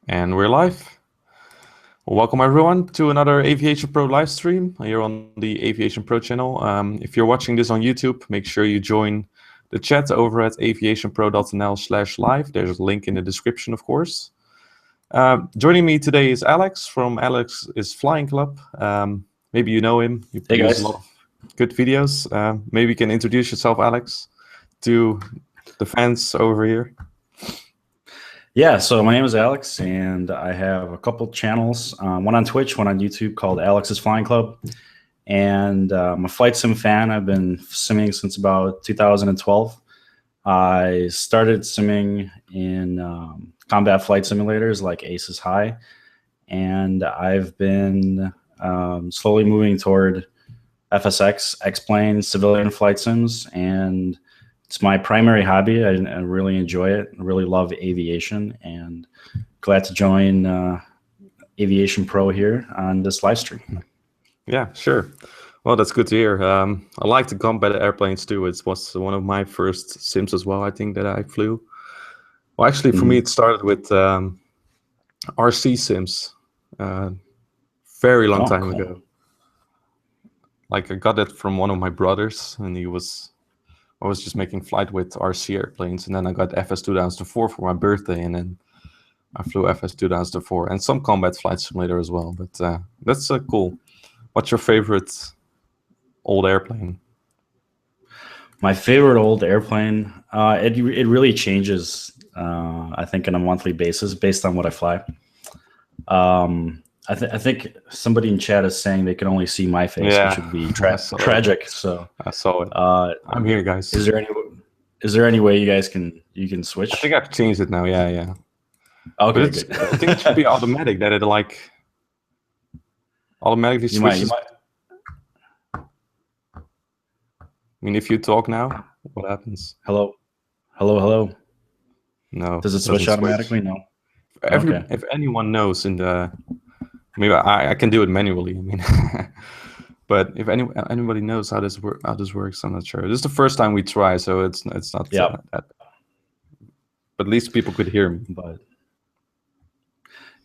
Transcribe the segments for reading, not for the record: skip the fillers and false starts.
And we're live. Well, welcome everyone to another Aviation Pro live stream here on the Aviation Pro channel. If you're watching this on YouTube, make sure you join the chat over at aviationpro.nl/live. There's a link in the description, of course. Joining me today is Alex from Alex is Flying Club. Maybe you know him. He produces a lot of good videos. Maybe you can introduce yourself, Alex, to the fans over here. Yeah, so my name is Alex, and I have a couple channels, one on Twitch, one on YouTube, called Alex's Flying Club. And I'm a flight sim fan. I've been simming since about 2012. I started simming in combat flight simulators like Aces High, and I've been slowly moving toward FSX, XPlane, civilian flight sims, and it's my primary hobby. I really enjoy it. I really love aviation, and glad to join AviationPro here on this live stream. Yeah, sure. Well, that's good to hear. I like the combat airplanes too. It was one of my first sims as well, I think, that I flew. Well, actually, for me, it started with RC sims very long time ago. Like, I got it from one of my brothers, and I was just making flight with RC airplanes, and then I got FS 2004 for my birthday, and then I flew FS 2004 and some combat flight simulator as well. But that's cool. What's your favorite old airplane? My favorite old airplane, it really changes, I think, on a monthly basis based on what I fly. I think somebody in chat is saying they can only see my face, which would be tragic. So I saw it. I'm here, guys. Is there any way you guys can switch? I think I've changed it now. Yeah. Okay, good. I think it should be automatic. That it automatically switches. You might. I mean, if you talk now, what happens? Hello. No. Does it switch automatically? No. If anyone knows maybe I can do it manually. I mean, but if anybody knows how this works, I'm not sure. This is the first time we try, so it's not that. But at least people could hear me. But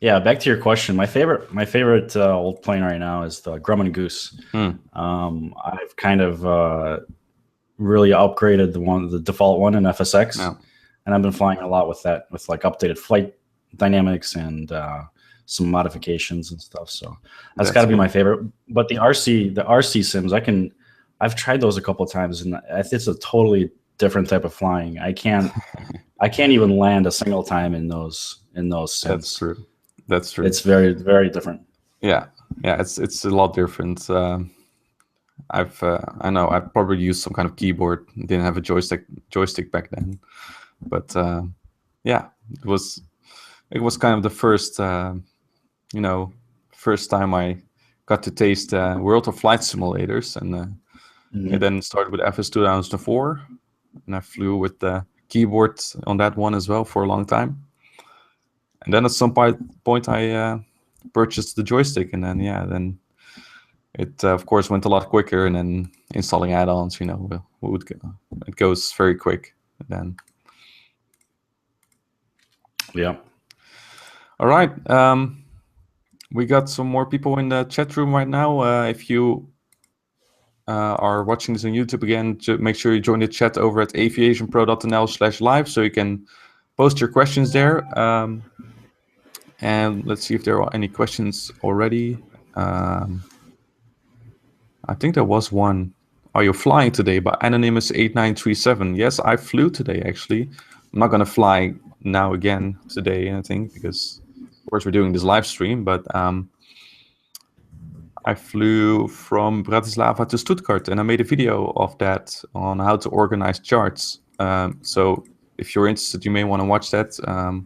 yeah, back to your question. My favorite old plane right now is the Grumman Goose. I've kind of really upgraded the default one in FSX, and I've been flying a lot with that, with like updated flight dynamics and some modifications and stuff. So that's got to be my favorite. But the RC sims, I've tried those a couple of times, and it's a totally different type of flying. I can't even land a single time in those sims. That's true. It's very, very different. Yeah, it's a lot different. I know I probably used some kind of keyboard. Didn't have a joystick back then, but yeah, it was kind of the first first time I got to taste World of Flight simulators, and it then started with FS 2004, and I flew with the keyboard on that one as well for a long time. And then at some point I purchased the joystick, and then it of course went a lot quicker, and then installing add-ons, it goes very quick. And then all right. We got some more people in the chat room right now. If you are watching this on YouTube again, make sure you join the chat over at aviationpro.nl/live so you can post your questions there. And let's see if there are any questions already. I think there was one. Are you flying today? By Anonymous 8937. Yes, I flew today, actually. I'm not going to fly now again today, I think, because of course we're doing this live stream, but I flew from Bratislava to Stuttgart, and I made a video of that on how to organize charts. So if you're interested, you may want to watch that. I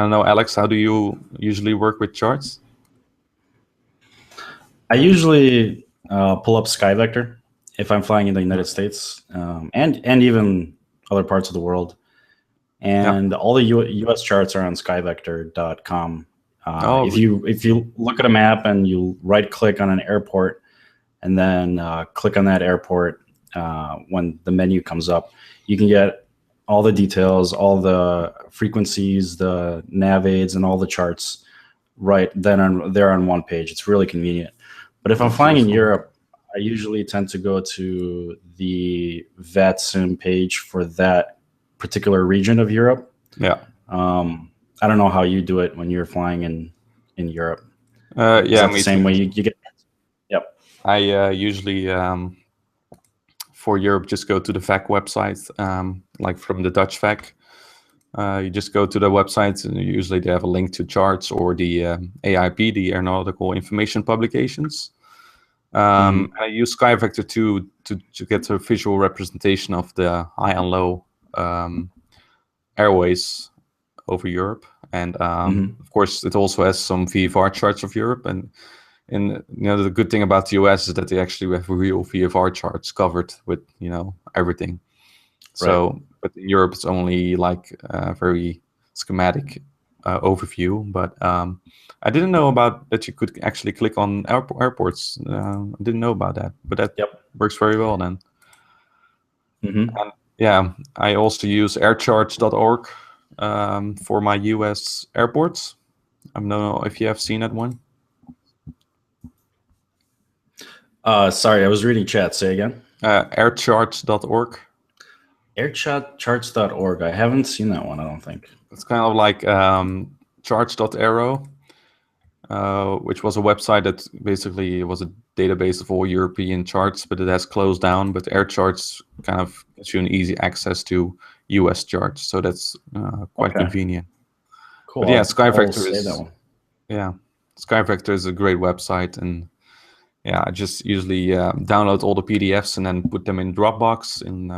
don't know, Alex, how do you usually work with charts? I usually pull up SkyVector if I'm flying in the United States, and even other parts of the world. And all the U.S. charts are on skyvector.com. If you look at a map and you right-click on an airport, and then click on that airport when the menu comes up, you can get all the details, all the frequencies, the nav aids, and all the charts right then there on one page. It's really convenient. But if I'm flying in Europe, I usually tend to go to the VATSIM page for that particular region of Europe. Yeah. I don't know how you do it when you're flying in Europe. Yeah, is that the same way you get? Yep. I usually for Europe just go to the VAC website, like from the Dutch VAC. You just go to the website, and usually they have a link to charts or the AIP, the Aeronautical Information Publications. I use SkyVector to get a visual representation of the high and low airways over Europe, and of course it also has some VFR charts of Europe. And the good thing about the US is that they actually have real VFR charts covered with everything. So, right. But in Europe it's only like a very schematic overview. But I didn't know about that you could actually click on airports. I didn't know about that, but that works very well then. And yeah, I also use aircharts.org for my US airports. I don't know if you have seen that one. Sorry, I was reading chat. Say again. Aircharts.org. Aircharts.org. I haven't seen that one, I don't think. It's kind of like charts.aero, which was a website that basically was a database of all European charts, but it has closed down. But Aircharts kind of gives you an easy access to US charts, so that's quite convenient. Cool. But yeah, SkyVector is a great website, and yeah, I just usually download all the PDFs and then put them in Dropbox in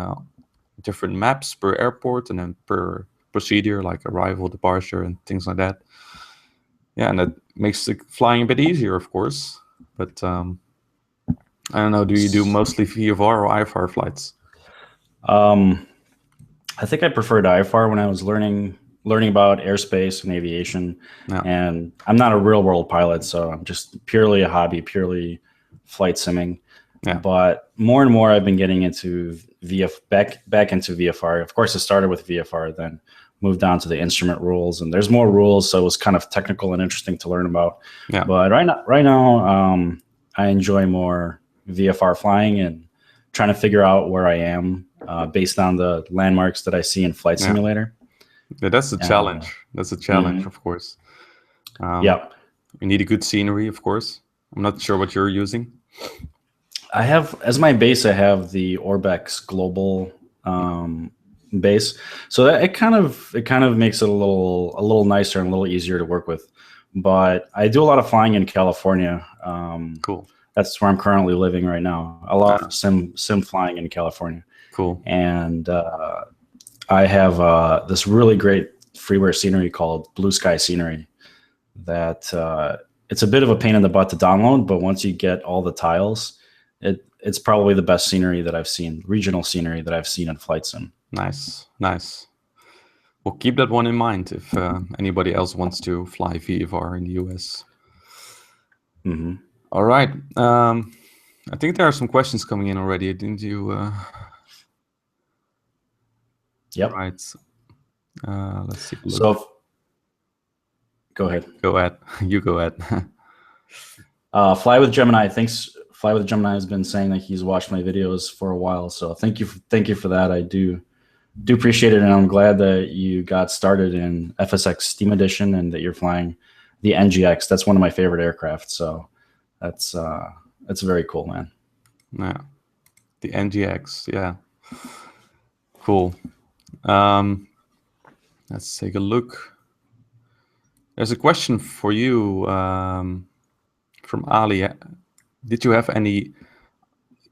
different maps per airport and then per procedure, like arrival, departure, and things like that. Yeah, and that makes the flying a bit easier, of course. But I don't know, do you do mostly VFR or IFR flights? I think I preferred IFR when I was learning about airspace and aviation. Yeah. And I'm not a real world pilot, so I'm just purely a hobby, purely flight simming. Yeah. But more and more I've been getting into back into VFR. Of course, it started with VFR, then moved down to the instrument rules, and there's more rules, so it was kind of technical and interesting to learn about. Yeah. But right now, I enjoy more VFR flying and trying to figure out where I am based on the landmarks that I see in Flight Simulator. Yeah, that's a challenge. That's a challenge, of course. You need a good scenery, of course. I'm not sure what you're using. I have, as my base, I have the Orbex Global base, so that it kind of makes it a little nicer and a little easier to work with. But I do a lot of flying in California. Cool. That's where I'm currently living right now. A lot of sim flying in California. Cool. And I have this really great freeware scenery called Blue Sky Scenery. That it's a bit of a pain in the butt to download, but once you get all the tiles, it's probably the best scenery that I've seen, regional scenery that I've seen in Flight Sim. Nice. Well, keep that one in mind if anybody else wants to fly VFR in the US. All right. I think there are some questions coming in already, didn't you? Yep. Right. Let's see. So, go ahead. Go ahead. You go ahead. Fly with Gemini. Thanks. Fly with Gemini has been saying that he's watched my videos for a while, so thank you for that. I do appreciate it, and I'm glad that you got started in FSX Steam Edition and that you're flying the NGX. That's one of my favorite aircraft, so that's very cool, man. Yeah, the NGX, yeah, cool. Let's take a look. There's a question for you from Ali. Did you have any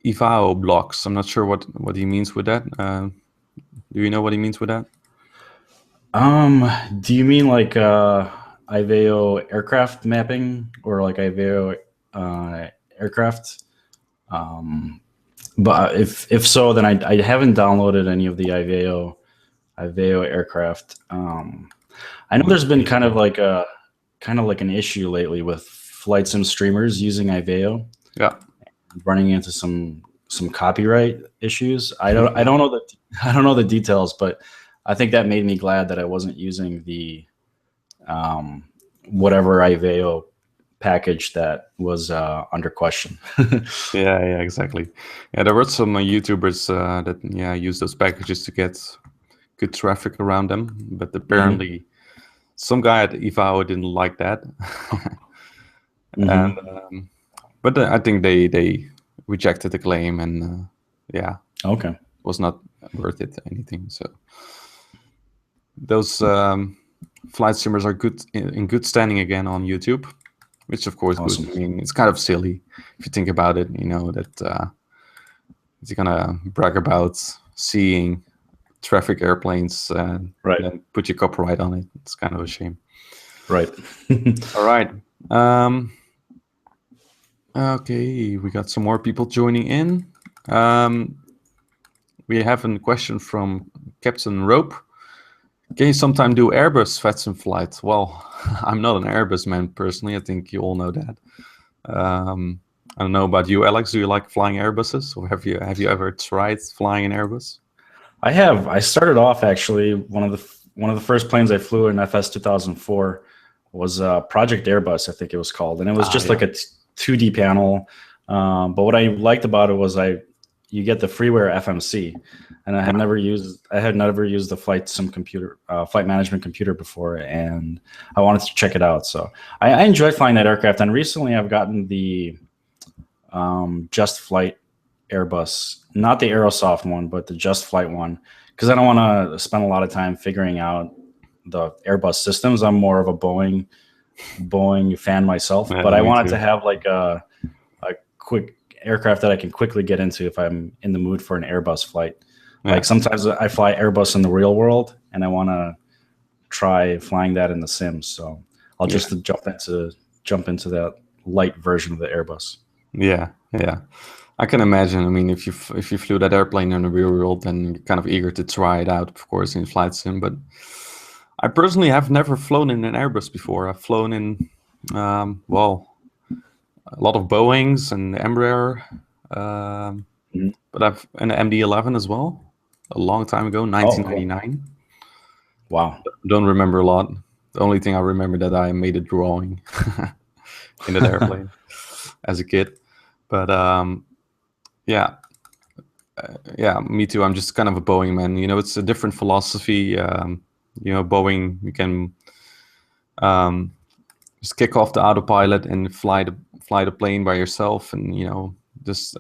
IVAO blocks? I'm not sure what he means with that. Do you know what he means with that? Do you mean like IVAO aircraft mapping or like IVAO aircraft? But if so, then I haven't downloaded any of the IVAO aircraft. I know there's been kind of like an issue lately with flight sim streamers using IVAO. Yeah, running into some copyright issues. I don't know the details, but I think that made me glad that I wasn't using the whatever Iveo package that was under question. Yeah, exactly. Yeah, there were some YouTubers that use those packages to get good traffic around them, but apparently some guy at Ivao didn't like that. And but I think they rejected the claim, and Okay, it was not worth it anything. So those flight simmers are good in good standing again on YouTube, which of course awesome. good. I mean, it's kind of silly if you think about it. You know that you're gonna brag about seeing traffic airplanes and then put your copyright on it. It's kind of a shame. Right. All right. Okay, we got some more people joining in. We have a question from Captain Rope. Can you sometime do Airbus VATSIM flights? Well, I'm not an Airbus man personally. I think you all know that. I don't know about you, Alex. Do you like flying Airbuses, or have you ever tried flying an Airbus? I have. I started off actually one of the first planes I flew in FS 2004 was Project Airbus, I think it was called, and it was just like a 2D panel. But what I liked about it was you get the freeware FMC, and I had never used the flight sim computer, flight management computer before, and I wanted to check it out. So I enjoyed flying that aircraft, and recently I've gotten the Just Flight Airbus, not the Aerosoft one, but the Just Flight one, because I don't want to spend a lot of time figuring out the Airbus systems. I'm more of a Boeing fan myself, but I wanted to have like a quick aircraft that I can quickly get into if I'm in the mood for an Airbus flight. Like sometimes I fly Airbus in the real world, and I want to try flying that in the sims. So I'll just jump into that light version of the Airbus. Yeah. I can imagine. I mean, if you flew that airplane in the real world, then you're kind of eager to try it out, of course, in flight sim. But I personally have never flown in an Airbus before. I've flown in, a lot of Boeings and Embraer, but I've an MD-11 as well, a long time ago, 1999. Cool. Wow. Don't remember a lot. The only thing I remember that I made a drawing in that airplane as a kid. But me too. I'm just kind of a Boeing man. You know, it's a different philosophy. You know, Boeing, you can just kick off the autopilot and fly the plane by yourself, and you know,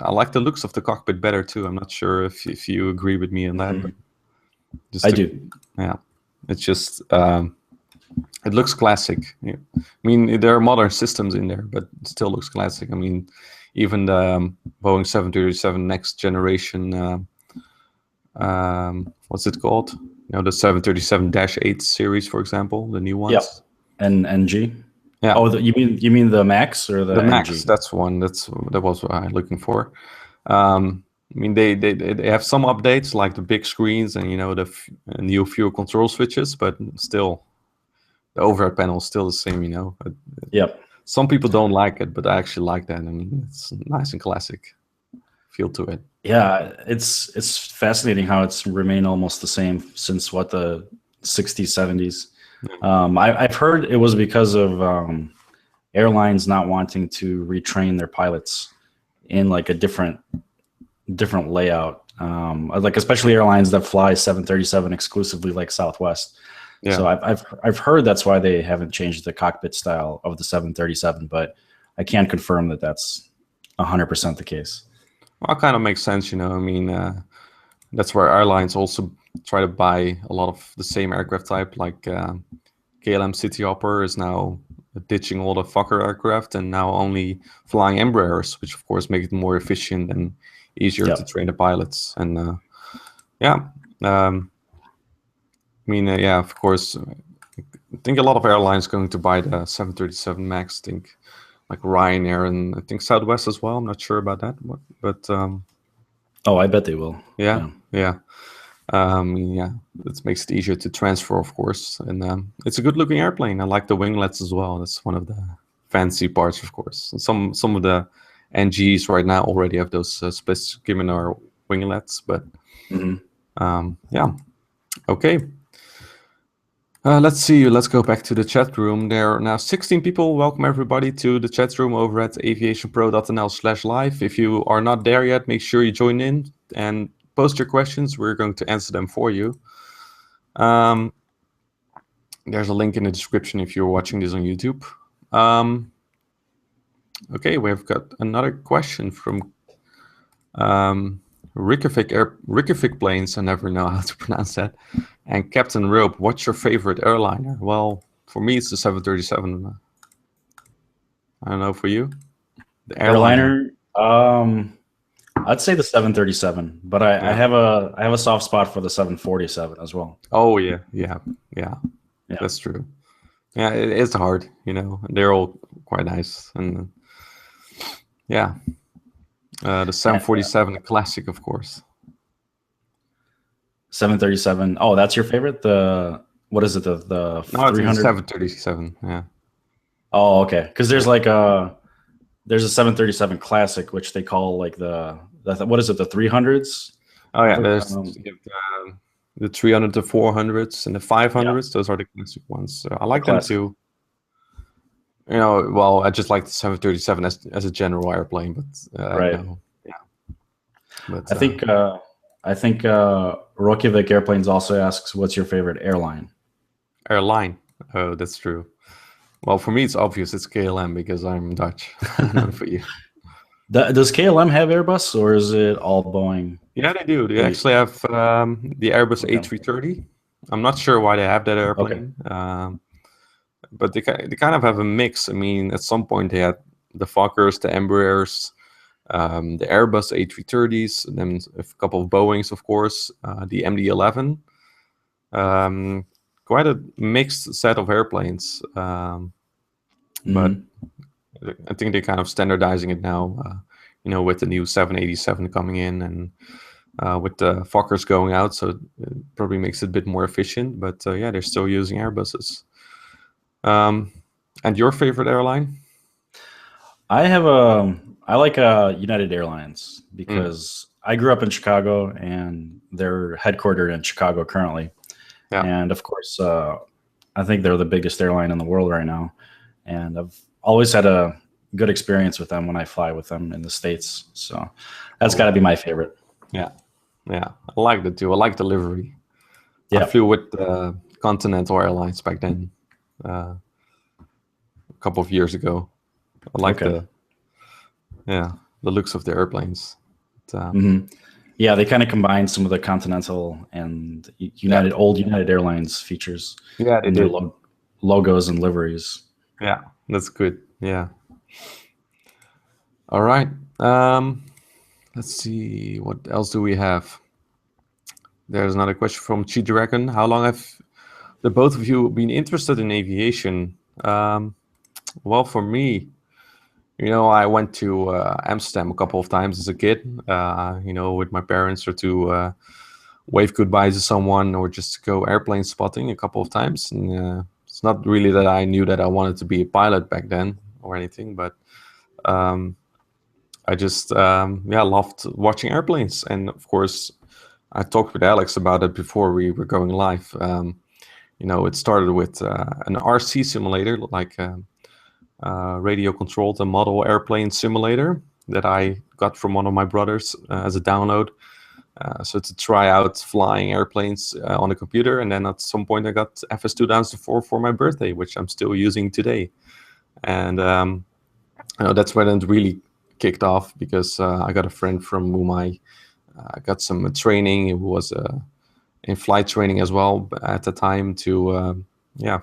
I like the looks of the cockpit better too. I'm not sure if you agree with me on that. But I do. Yeah, it's just it looks classic. Yeah. I mean, there are modern systems in there, but it still looks classic. I mean, even the Boeing 737 next generation, what's it called? You know, the 737-8 series, for example, the new ones. Yep. And NG. Yeah. Oh, you mean the Max or the Max? NG? That's one. That was what I'm looking for. I mean, they have some updates like the big screens and you know the new fuel control switches, but still, the overhead panel is still the same. You know. Yep. Some people don't like it, but I actually like that. I mean, it's nice and classic feel to it. Yeah, it's fascinating how it's remained almost the same since the 60s, 70s. I've heard it was because of airlines not wanting to retrain their pilots in like a different layout. Like especially airlines that fly 737 exclusively, like Southwest. Yeah. So I've heard that's why they haven't changed the cockpit style of the 737, but I can't confirm that that's 100% the case. Well, it kind of makes sense, you know. I mean, that's where airlines also try to buy a lot of the same aircraft type, like KLM Cityhopper is now ditching all the Fokker aircraft and now only flying Embraers, which of course make it more efficient and easier to train the pilots. And of course, I think a lot of airlines going to buy the 737 MAX. I think like Ryanair and I think Southwest as well. I'm not sure about that, but I bet they will. Yeah. It makes it easier to transfer, of course, and it's a good-looking airplane. I like the winglets as well. That's one of the fancy parts, of course. And some of the NGs right now already have those split skimitar winglets, but Okay. Let's see. Let's go back to the chat room. There are now 16 people. Welcome everybody to the chat room over at aviationpro.nl/live. If you are not there yet, make sure you join in and post your questions. We're going to answer them for you. There's a link in the description if you're watching this on YouTube. Okay, we've got another question from Reykjavik Planes. I never know how to pronounce that. And Captain Rope, what's your favorite airliner? Well, for me, it's the 737. I don't know, for you? The airliner? I'd say the 737, but I have a soft spot for the 747 as well. Oh, yeah. That's true. Yeah, it's hard, you know. They're all quite nice. And yeah, the 747 classic, of course. 737. Oh, that's your favorite? What is it? The 300? 737. Yeah. Oh, okay. Because there's there's a 737 classic, which they call like what is it? The 300s. Oh yeah, there's the 300 to 400s and the 500s. Yeah. Those are the classic ones. So I like them too. You know, well, I just like the 737 as a general airplane, but right. Yeah. But I think Reykjavik Airplanes also asks, "What's your favorite airline?" Airline. Oh, that's true. Well, for me, it's obvious. It's KLM because I'm Dutch. Not for you. Does KLM have Airbus or is it all Boeing? Yeah, they do. They actually have the Airbus A380. I'm not sure why they have that airplane. Okay. But they kind of have a mix. I mean, at some point they had the Fokkers, the Embraers, the Airbus A330s, and then a couple of Boeings, of course, the MD-11. Quite a mixed set of airplanes. But I think they're kind of standardizing it now, you know, with the new 787 coming in and with the Fokkers going out. So it probably makes it a bit more efficient. But yeah, they're still using Airbuses. And your favorite airline? I like United Airlines because I grew up in Chicago and they're headquartered in Chicago currently. Yeah. And of course, I think they're the biggest airline in the world right now. And I've always had a good experience with them when I fly with them in the States. So that's got to be my favorite. Yeah. Yeah. I like that too. I like the livery. Yeah. I flew with Continental Airlines back then. A couple of years ago. I like the looks of the airplanes. Yeah, they kind of combine some of the Continental and old United Airlines features. Yeah, they did. Their logos and liveries. Yeah, that's good. Yeah. All right. Let's see. What else do we have? There's another question from Chi Dragon. How long have the both of you been interested in aviation? Well, for me, you know, I went to Amsterdam a couple of times as a kid, you know, with my parents, or to wave goodbye to someone, or just to go airplane spotting a couple of times. And it's not really that I knew that I wanted to be a pilot back then or anything, but I just, loved watching airplanes. And of course, I talked with Alex about it before we were going live. You know, it started with an RC simulator, like radio controlled and model airplane simulator that I got from one of my brothers as a download. So to try out flying airplanes on the computer. And then at some point I got FS 2004 for my birthday, which I'm still using today. And you know, that's when it really kicked off, because I got a friend from whom I got some training. It was in flight training as well at the time, to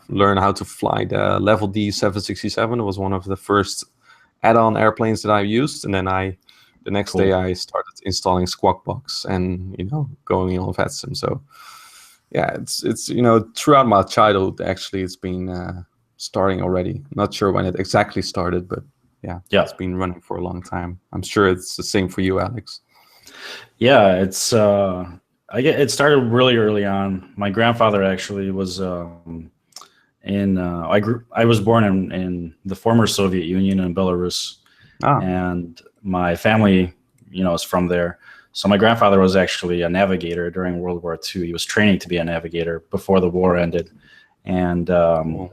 learn how to fly the Level D 767. It was one of the first add-on airplanes that I used. And then the next day I started installing Squawk Box and, you know, going on VATSIM. So yeah, it's you know, throughout my childhood, actually, it's been starting already. Not sure when it exactly started, but yeah, it's been running for a long time. I'm sure it's the same for you, Alex. Yeah, it started really early on. My grandfather actually was I was born in the former Soviet Union in Belarus, and my family, you know, is from there. So my grandfather was actually a navigator during World War II. He was training to be a navigator before the war ended, and so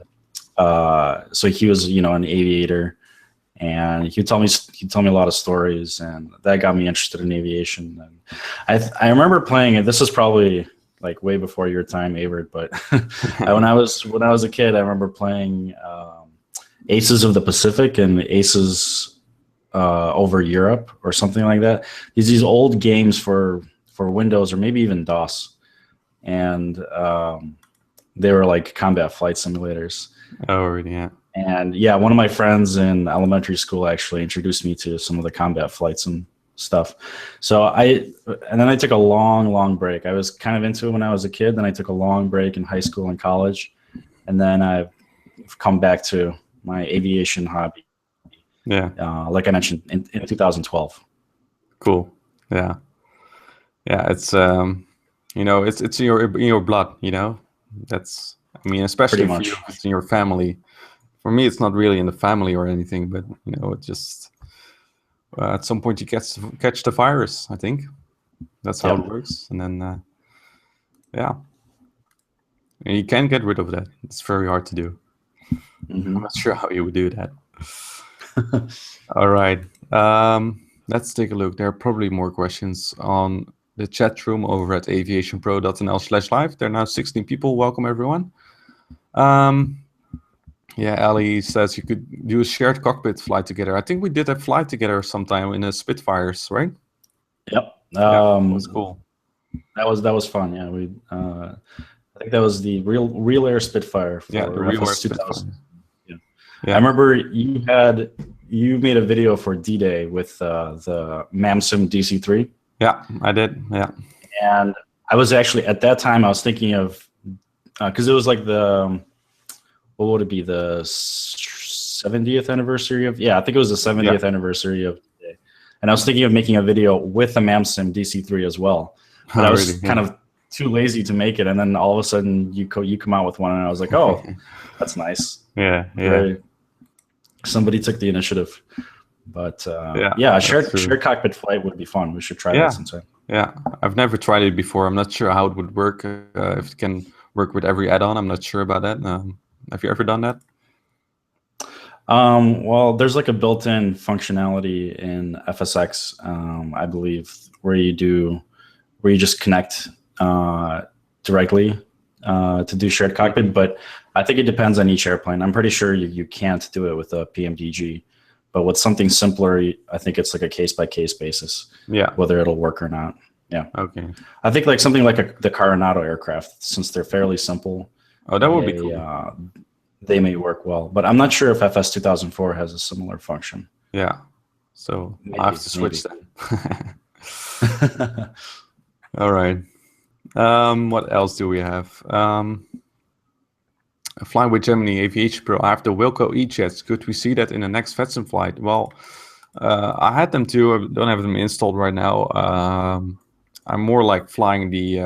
he was, an aviator, and he'd tell me a lot of stories, and that got me interested in aviation. And I remember playing it. This is probably like way before your time, Avert, but when I was a kid, I remember playing Aces of the Pacific and Aces over Europe or something like that. These old games for Windows or maybe even DOS, and they were like combat flight simulators. Oh, really? Yeah. And yeah, one of my friends in elementary school actually introduced me to some of the combat flights and stuff. So then I took a long break. I was kind of into it when I was a kid. Then I took a long break in high school and college, and then I've come back to my aviation hobby. Yeah. Like I mentioned in 2012. Cool. Yeah. Yeah. It's it's in your blood. That's, especially if it's in your family. For me, it's not really in the family or anything, but it just at some point you catch the virus. I think that's how it works, and then yeah, and you can get rid of that. It's very hard to do. I'm not sure how you would do that. All right, let's take a look. There are probably more questions on the chat room over at aviationpro.nl/live. There are now 16 people. Welcome everyone. Yeah, Ali says you could do a shared cockpit flight together. I think we did a flight together sometime in a Spitfires, right? Yep. That was cool. That was fun. Yeah, I think that was the real air Spitfire for the real air 2000. Spitfire. Yeah. I remember you made a video for D-Day with the MAMSIM DC-3. Yeah, I did. Yeah. And I was actually at that time I was thinking of because it was like what would it be, the 70th anniversary of? Yeah, I think it was the 70th anniversary of D-Day. And I was thinking of making a video with the MAMSIM DC-3 as well. But I was kind of too lazy to make it, and then all of a sudden you come out with one, and I was like, oh, that's nice. Yeah. Somebody took the initiative. But shared cockpit flight would be fun. We should try that sometime. Yeah, I've never tried it before. I'm not sure how it would work, if it can work with every add-on. I'm not sure about that. Have you ever done that? Well, there's like a built-in functionality in FSX, I believe, where you just connect directly to do shared cockpit. But I think it depends on each airplane. I'm pretty sure you can't do it with a PMDG. But with something simpler, I think it's like a case-by-case basis. Yeah, whether it'll work or not. Yeah. Okay. I think like something like the Coronado aircraft, since they're fairly simple. Oh, that would be cool. They may work well, but I'm not sure if FS 2004 has a similar function. Yeah. So I'll have to switch then. All right. What else do we have? Flying with Gemini AviationPro. I have the Wilco E-jets. Could we see that in the next VATSIM flight? Well, I had them too. I don't have them installed right now. I'm more like flying the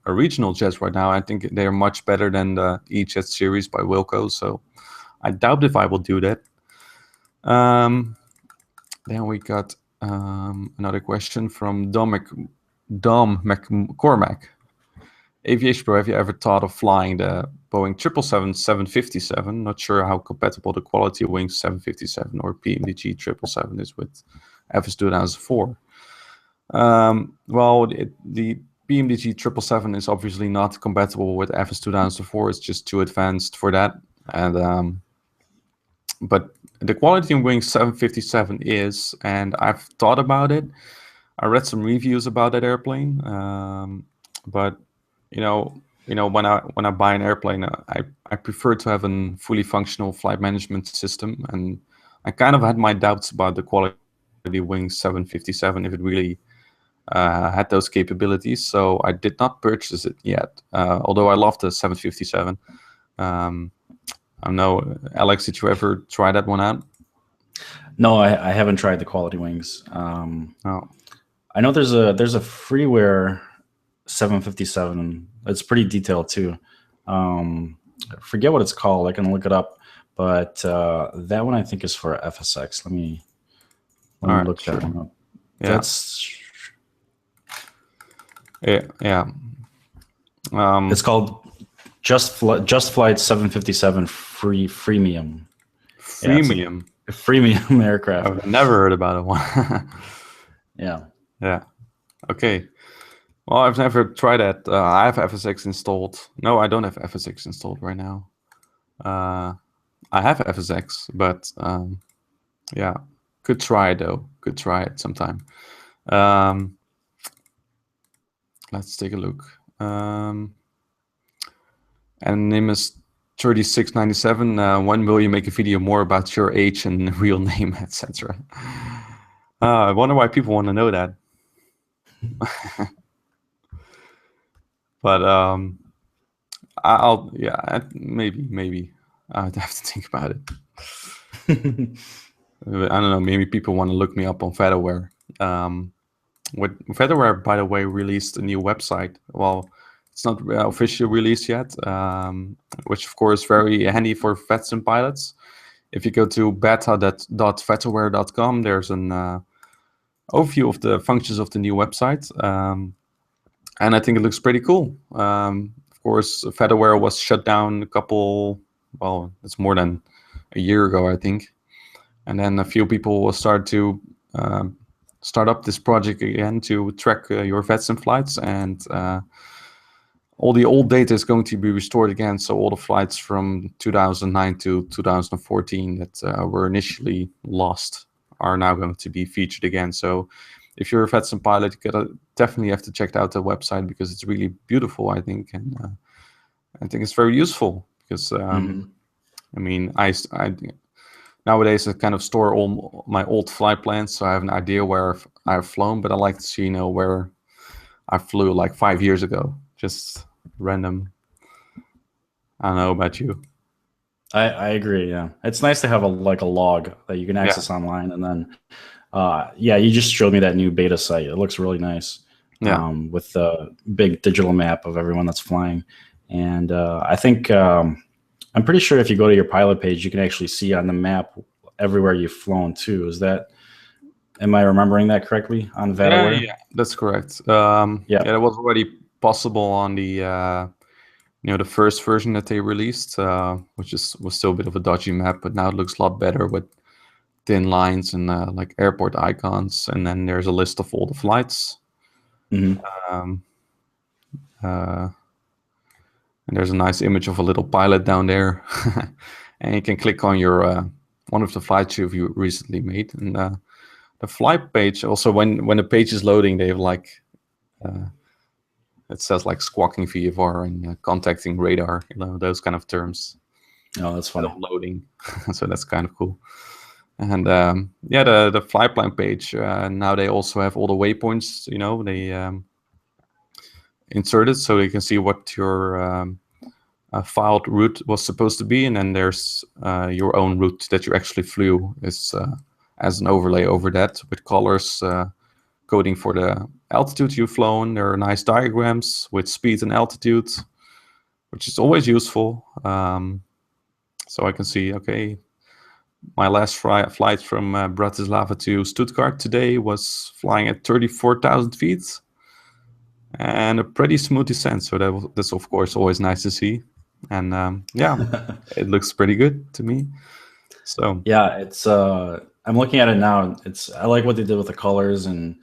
regional jets right now. I think they're much better than the E-jet series by Wilco. So I doubt if I will do that. Then we got another question from Dom McCormack. AviationPro, have you ever thought of flying the Boeing 777-757? Not sure how compatible the quality of wings 757 or PMDG 777 is with FS 2004. Well, the PMDG 777 is obviously not compatible with FS 2004. It's just too advanced for that. And but the quality of wing 757 is, and I've thought about it. I read some reviews about that airplane, but when I buy an airplane, I prefer to have a fully functional flight management system, and I kind of had my doubts about the quality of the wing 757 if it really had those capabilities. So I did not purchase it yet, although I love the 757. I don't know, Alex, did you ever try that one out? No, I haven't tried the quality wings. Oh. I know there's a freeware 757. It's pretty detailed too. I forget what it's called. I can look it up. But that one I think is for FSX. Let me look that one up. Yeah. Yeah. It's called Just Flight 757 Freemium. Freemium. A freemium aircraft. I've never heard about it. Yeah. Yeah. Okay. Well, I've never tried that. I have FSX installed. No, I don't have FSX installed right now. I have FSX, but yeah, could try it though. Could try it sometime. Let's take a look. Anonymous 3697. When will you make a video more about your age and real name, etc.? I wonder why people want to know that. But I'll maybe I'd have to think about it. I don't know. Maybe people want to look me up on VATSIM. VATSIM, by the way, released a new website. Well, it's not officially released yet, which of course is very handy for VATSIM pilots. If you go to beta.vataware.com, there's an overview of the functions of the new website, and I think it looks pretty cool. Of course, VATSIM was shut down it's more than a year ago, I think. And then a few people will start to start up this project again to track your VATSIM flights, and all the old data is going to be restored again. So all the flights from 2009 to 2014 that were initially lost are now going to be featured again. So if you're a VATSIM pilot, you definitely have to check out the website because it's really beautiful, I think, and I think it's very useful because I mean, nowadays I kind of store all my old flight plans, so I have an idea where I've flown, but I like to see, where I flew like 5 years ago, just random. I don't know about you. I agree. Yeah, it's nice to have a log that you can access online, and then you just showed me that new beta site. It looks really nice. Yeah. With the big digital map of everyone that's flying, and I think I'm pretty sure if you go to your pilot page, you can actually see on the map everywhere you've flown too. Am I remembering that correctly on VATSIM? Yeah, that's correct. It was already possible on the the first version that they released, which was still a bit of a dodgy map, but now it looks a lot better with thin lines and like airport icons, and then there's a list of all the flights. And there's a nice image of a little pilot down there, and you can click on your one of the flights you recently made. And the flight page also, when the page is loading, they have like it says like squawking VFR and contacting radar, those kind of terms. Oh, that's funny. Loading, so that's kind of cool. And the flight plan page now they also have all the waypoints. They inserted so you can see what your filed route was supposed to be, and then there's your own route that you actually flew is as an overlay over that with colors coding for the altitude you've flown. There are nice diagrams with speed and altitude, which is always useful. So I can see, okay, my last flight from Bratislava to Stuttgart today was flying at 34,000 feet and a pretty smooth descent. So that's of course always nice to see. And it looks pretty good to me. So yeah, it's I'm looking at it now. I like what they did with the colors and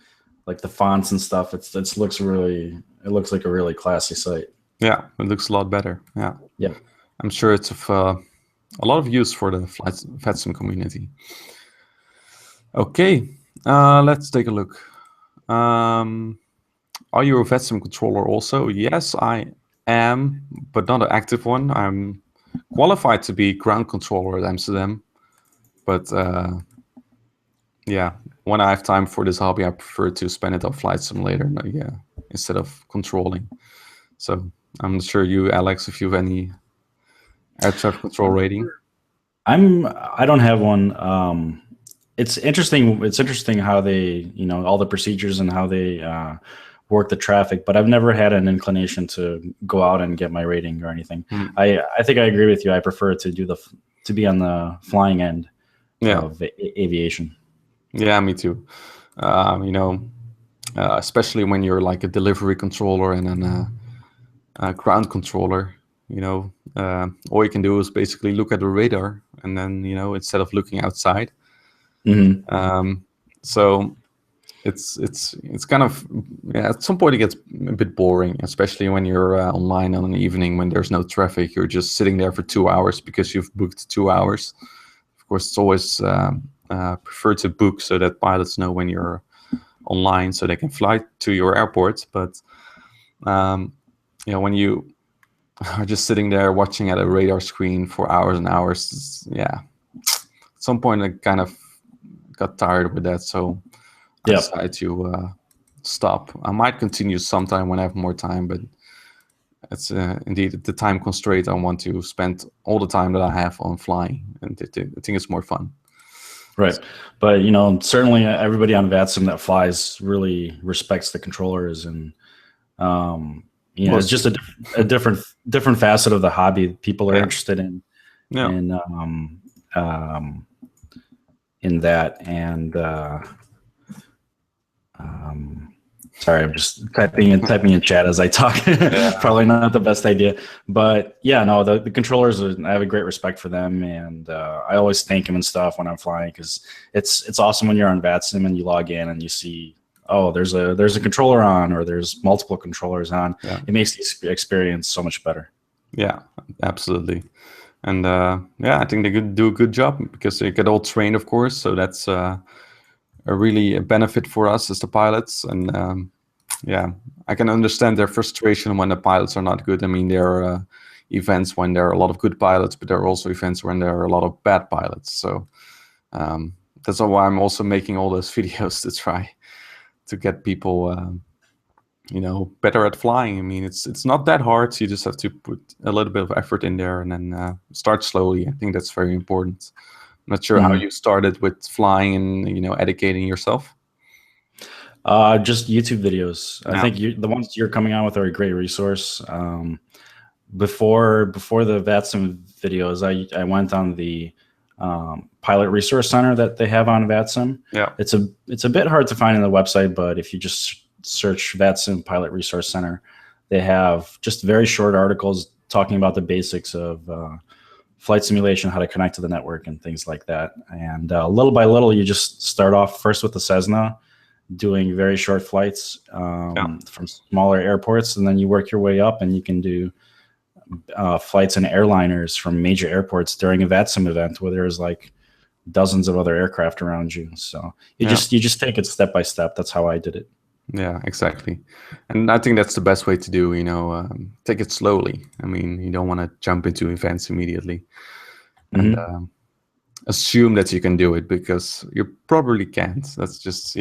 like the fonts and stuff. It looks like a really classy site. Yeah, it looks a lot better. Yeah. I'm sure it's of a lot of use for the VATSIM community. Okay, let's take a look. Are you a VATSIM controller also? Yes, I am, but not an active one. I'm qualified to be ground controller at Amsterdam, but when I have time for this hobby, I prefer to spend it on Flight Simulator, instead of controlling. So I'm not sure you, Alex, if you have any air traffic control rating. I don't have one. It's interesting. It's interesting how they, all the procedures and how they work the traffic, but I've never had an inclination to go out and get my rating or anything. I think I agree with you. I prefer to be on the flying end of aviation. Yeah, me too. especially when you're like a delivery controller and then a ground controller. All you can do is basically look at the radar, and then instead of looking outside. So it's kind of, at some point it gets a bit boring, especially when you're online on an evening when there's no traffic. You're just sitting there for 2 hours because you've booked 2 hours. Of course, it's always preferred to book so that pilots know when you're online so they can fly to your airport. But when you are just sitting there watching at a radar screen for hours and hours, at some point I kind of got tired with that, so I decided to stop. I might continue sometime when I have more time, but it's indeed the time constraint. I want to spend all the time that I have on flying, and I think it's more fun. Right. But, certainly everybody on VATSIM that flies really respects the controllers, and, it's just a different facet of the hobby people are interested in. Yeah. In that. And, sorry, I'm just typing in chat as I talk. Probably not the best idea, but the controllers, I have a great respect for them, and I always thank them and stuff when I'm flying, because it's awesome when you're on VATSIM and you log in and you see, oh, there's a controller on, or there's multiple controllers on. It makes the experience so much better. Yeah, absolutely. And I think they could do a good job, because they get all trained, of course, so that's really a benefit for us as the pilots. And I can understand their frustration when the pilots are not good. I mean, there are events when there are a lot of good pilots, but there are also events when there are a lot of bad pilots. So that's why I'm also making all those videos, to try to get people better at flying. I mean, it's not that hard, so you just have to put a little bit of effort in there, and then start slowly. I think that's very important. I'm not sure how you started with flying and educating yourself. Just YouTube videos. I think the ones you're coming out with are a great resource. Before the VATSIM videos, I went on the Pilot Resource Center that they have on VATSIM. Yeah, it's a bit hard to find on the website, but if you just search VATSIM Pilot Resource Center, they have just very short articles talking about the basics of flight simulation, how to connect to the network, and things like that. And little by little, you just start off first with the Cessna, doing very short flights from smaller airports, and then you work your way up, and you can do flights in airliners from major airports during a VATSIM event where there's like dozens of other aircraft around you. So you just take it step by step. That's how I did it. Yeah, exactly. And I think that's the best way to do, take it slowly. I mean, you don't want to jump into events immediately and assume that you can do it, because you probably can't. That's just,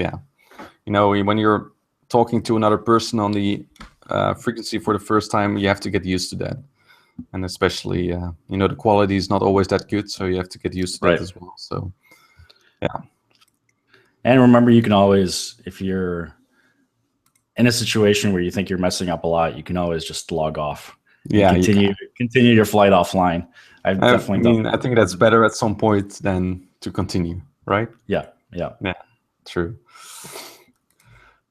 when you're talking to another person on the frequency for the first time, you have to get used to that. And especially, the quality is not always that good, so you have to get used to that as well. So, yeah. And remember, you can always, if you're in a situation where you think you're messing up a lot, you can always just log off. Yeah, continue your flight offline. I've definitely done that. I think that's better at some point than to continue, right? Yeah, true.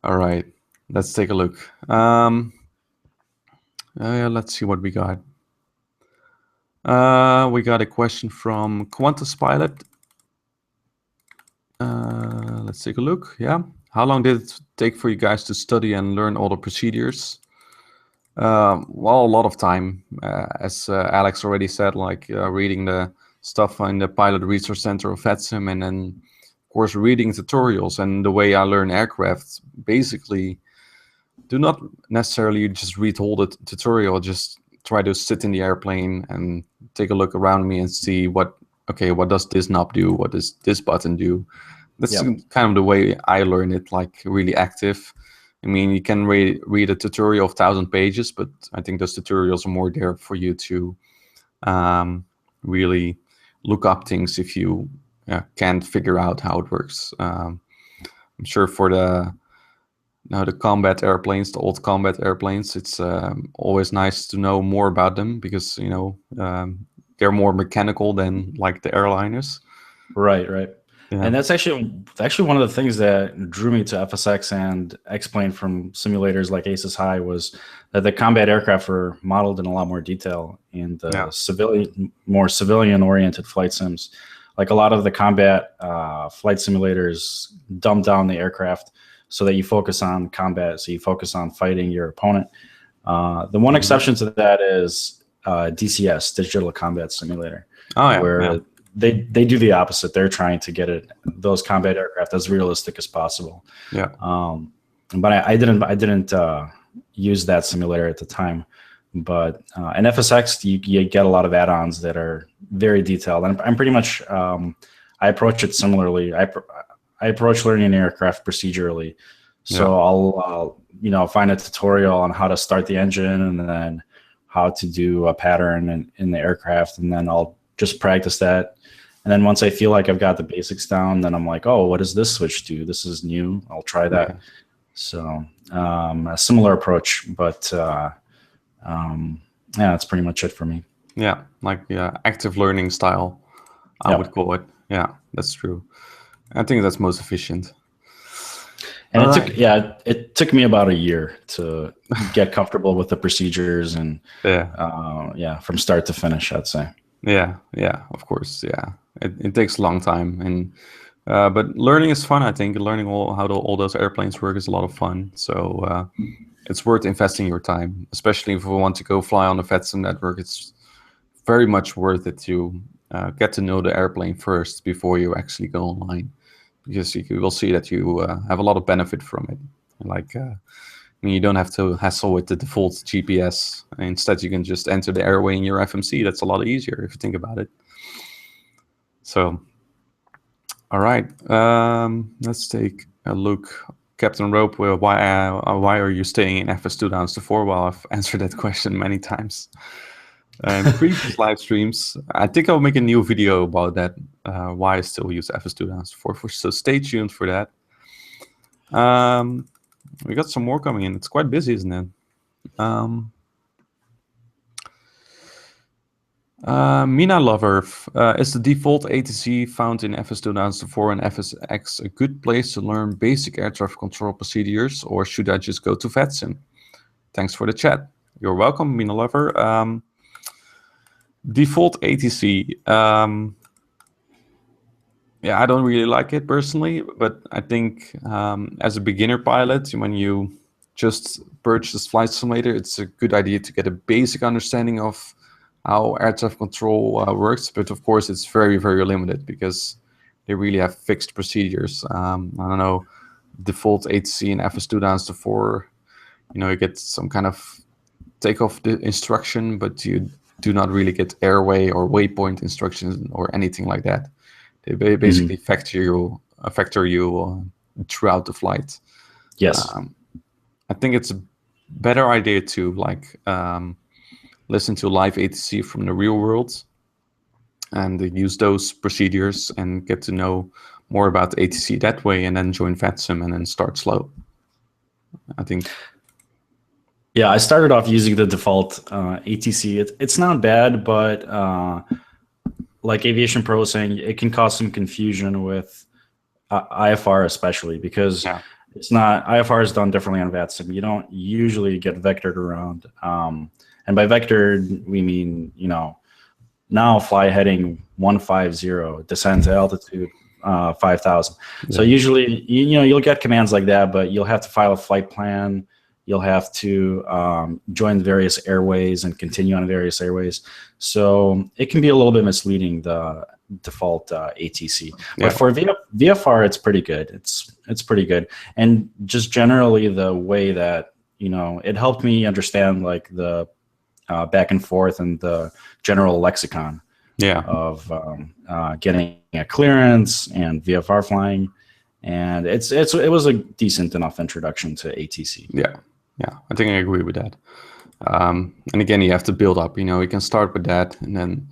All right, let's take a look. Let's see what we got. We got a question from Qantas Pilot. Let's take a look. Yeah. How long did it take for you guys to study and learn all the procedures? Well, a lot of time. As Alex already said, like reading the stuff in the Pilot Resource Center of VATSIM, and then, of course, reading tutorials. And the way I learn aircraft, basically, do not necessarily just read all the tutorial. Just try to sit in the airplane and take a look around me and see what does this knob do? What does this button do? That's kind of the way I learn it, like really active. I mean, you can read a tutorial of 1,000 pages, but I think those tutorials are more there for you to really look up things if you can't figure out how it works. I'm sure for the combat airplanes, the old combat airplanes, it's always nice to know more about them, because they're more mechanical than like the airliners. Right. And that's actually one of the things that drew me to FSX and XPlane from simulators like Aces High was that the combat aircraft were modeled in a lot more detail, and the more civilian-oriented flight sims, like a lot of the combat flight simulators, dumb down the aircraft so that you focus on combat, so you focus on fighting your opponent. The one exception to that is DCS, Digital Combat Simulator, where they do the opposite. They're trying to get those combat aircraft as realistic as possible. Yeah. But I didn't use that simulator at the time. But in FSX, you get a lot of add-ons that are very detailed. And I'm pretty much I approach it similarly. I approach learning an aircraft procedurally. So I'll find a tutorial on how to start the engine, and then how to do a pattern in the aircraft, and then I'll just practice that. And then once I feel like I've got the basics down, then I'm like, oh, what does this switch do? This is new. I'll try that. Yeah. So a similar approach, but that's pretty much it for me. Yeah, like active learning style, I would call it. Yeah, that's true. I think that's most efficient. And it took me about a year to get comfortable with the procedures and from start to finish, I'd say. Yeah, of course, yeah. It takes a long time, and but learning is fun. I think learning how all those airplanes work is a lot of fun. So it's worth investing your time, especially if we want to go fly on the VATSIM network. It's very much worth it to get to know the airplane first before you actually go online, because you will see that you have a lot of benefit from it. Like, you don't have to hassle with the default GPS. Instead, you can just enter the airway in your FMC. That's a lot easier if you think about it. So, all right, let's take a look. Captain Rope, why are you staying in FS2 down to 4? Well, I've answered that question many times. Previous live streams, I think I'll make a new video about that, why I still use FS2 down to 4. So stay tuned for that. We got some more coming in. It's quite busy, isn't it? Mina Lover, is the default ATC found in FS2 down to 4 and FSX a good place to learn basic air traffic control procedures, or should I just go to VATSIM? Thanks for the chat. You're welcome, Mina Lover. Default ATC. I don't really like it personally, but I think as a beginner pilot, when you just purchase Flight Simulator, it's a good idea to get a basic understanding of how air traffic control works. But of course, it's very, very limited because they really have fixed procedures. I don't know, default ATC in FS2 down to 4, you get some kind of takeoff instruction, but you do not really get airway or waypoint instructions or anything like that. They basically factor you throughout the flight. Yes. I think it's a better idea to listen to LiveATC from the real world and use those procedures and get to know more about the ATC that way, and then join VATSIM and then start slow, I think. Yeah, I started off using the default ATC. It's not bad, but like AviationPro was saying, it can cause some confusion with IFR, especially because it's not, IFR is done differently on VATSIM. You don't usually get vectored around. And by vectored, we mean, now fly heading 150, descend to altitude 5,000. So usually, you'll get commands like that, but you'll have to file a flight plan. You'll have to join various airways and continue on various airways. So it can be a little bit misleading, the default ATC. But for VFR, it's pretty good. It's pretty good. And just generally the way that, it helped me understand like the back and forth and the general lexicon of getting a clearance and VFR flying. And it was a decent enough introduction to ATC. Yeah, I think I agree with that. And again, you have to build up. You can start with that, and then,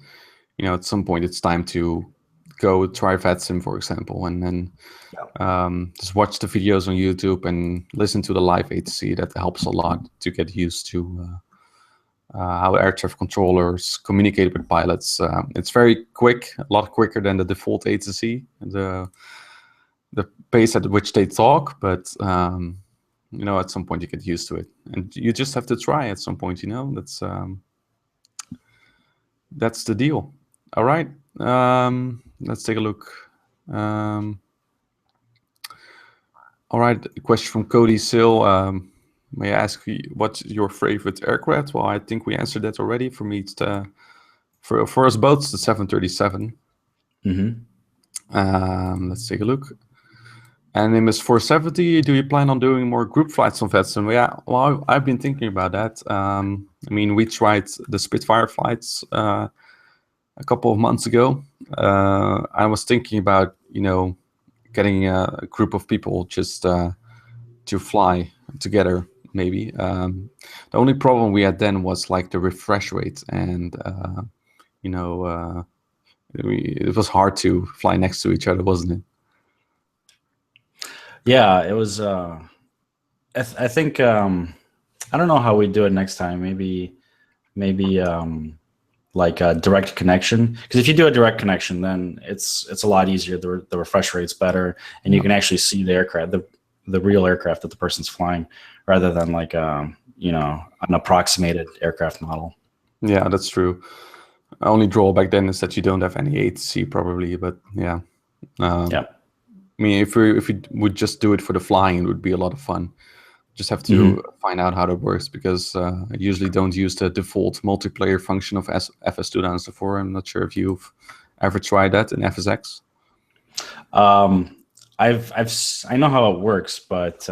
at some point it's time to go try VATSIM, for example, and then just watch the videos on YouTube and listen to the live ATC. That helps a lot to get used to how air traffic controllers communicate with pilots. It's very quick, a lot quicker than the default A to C, the pace at which they talk, but at some point you get used to it, and you just have to try at some point. That's the deal. All right, let's take a look. All right, a question from Cody Sill. May I ask you what's your favorite aircraft? Well, I think we answered that already. For me, it's for us both, it's the 737. Let's take a look. And name is 470. Do you plan on doing more group flights on VATSIM? Yeah, well, I've been thinking about that. We tried the Spitfire flights a couple of months ago. I was thinking about, getting a group of people just to fly together, maybe. The only problem we had then was like the refresh rate, and it was hard to fly next to each other, wasn't it? Yeah, it was. I think I don't know how we do it next time. Maybe like a direct connection. Because if you do a direct connection, then it's a lot easier. The refresh rate's better, and you can actually see the aircraft, the real aircraft that the person's flying, rather than like an approximated aircraft model. Yeah, that's true. Only drawback then is that you don't have any A to C probably, but yeah. Yeah. If we would just do it for the flying, it would be a lot of fun. Just have to find out how that works, because I usually don't use the default multiplayer function of FS2004. I'm not sure if you've ever tried that in FSX. I know how it works, but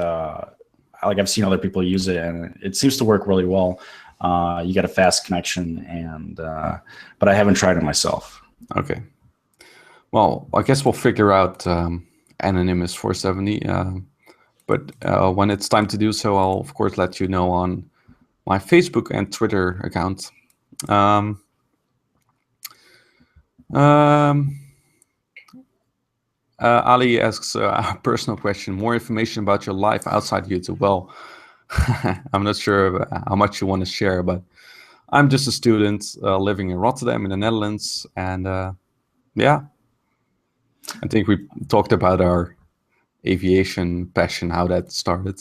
I've seen other people use it, and it seems to work really well. You get a fast connection, and but I haven't tried it myself. Okay. Well, I guess we'll figure out Anonymous 470. But when it's time to do so, I'll of course let you know on my Facebook and Twitter account. Ali asks a personal question: more information about your life outside YouTube. Well, I'm not sure how much you want to share, but I'm just a student living in Rotterdam in the Netherlands, and yeah, I think we talked about our aviation passion, how that started.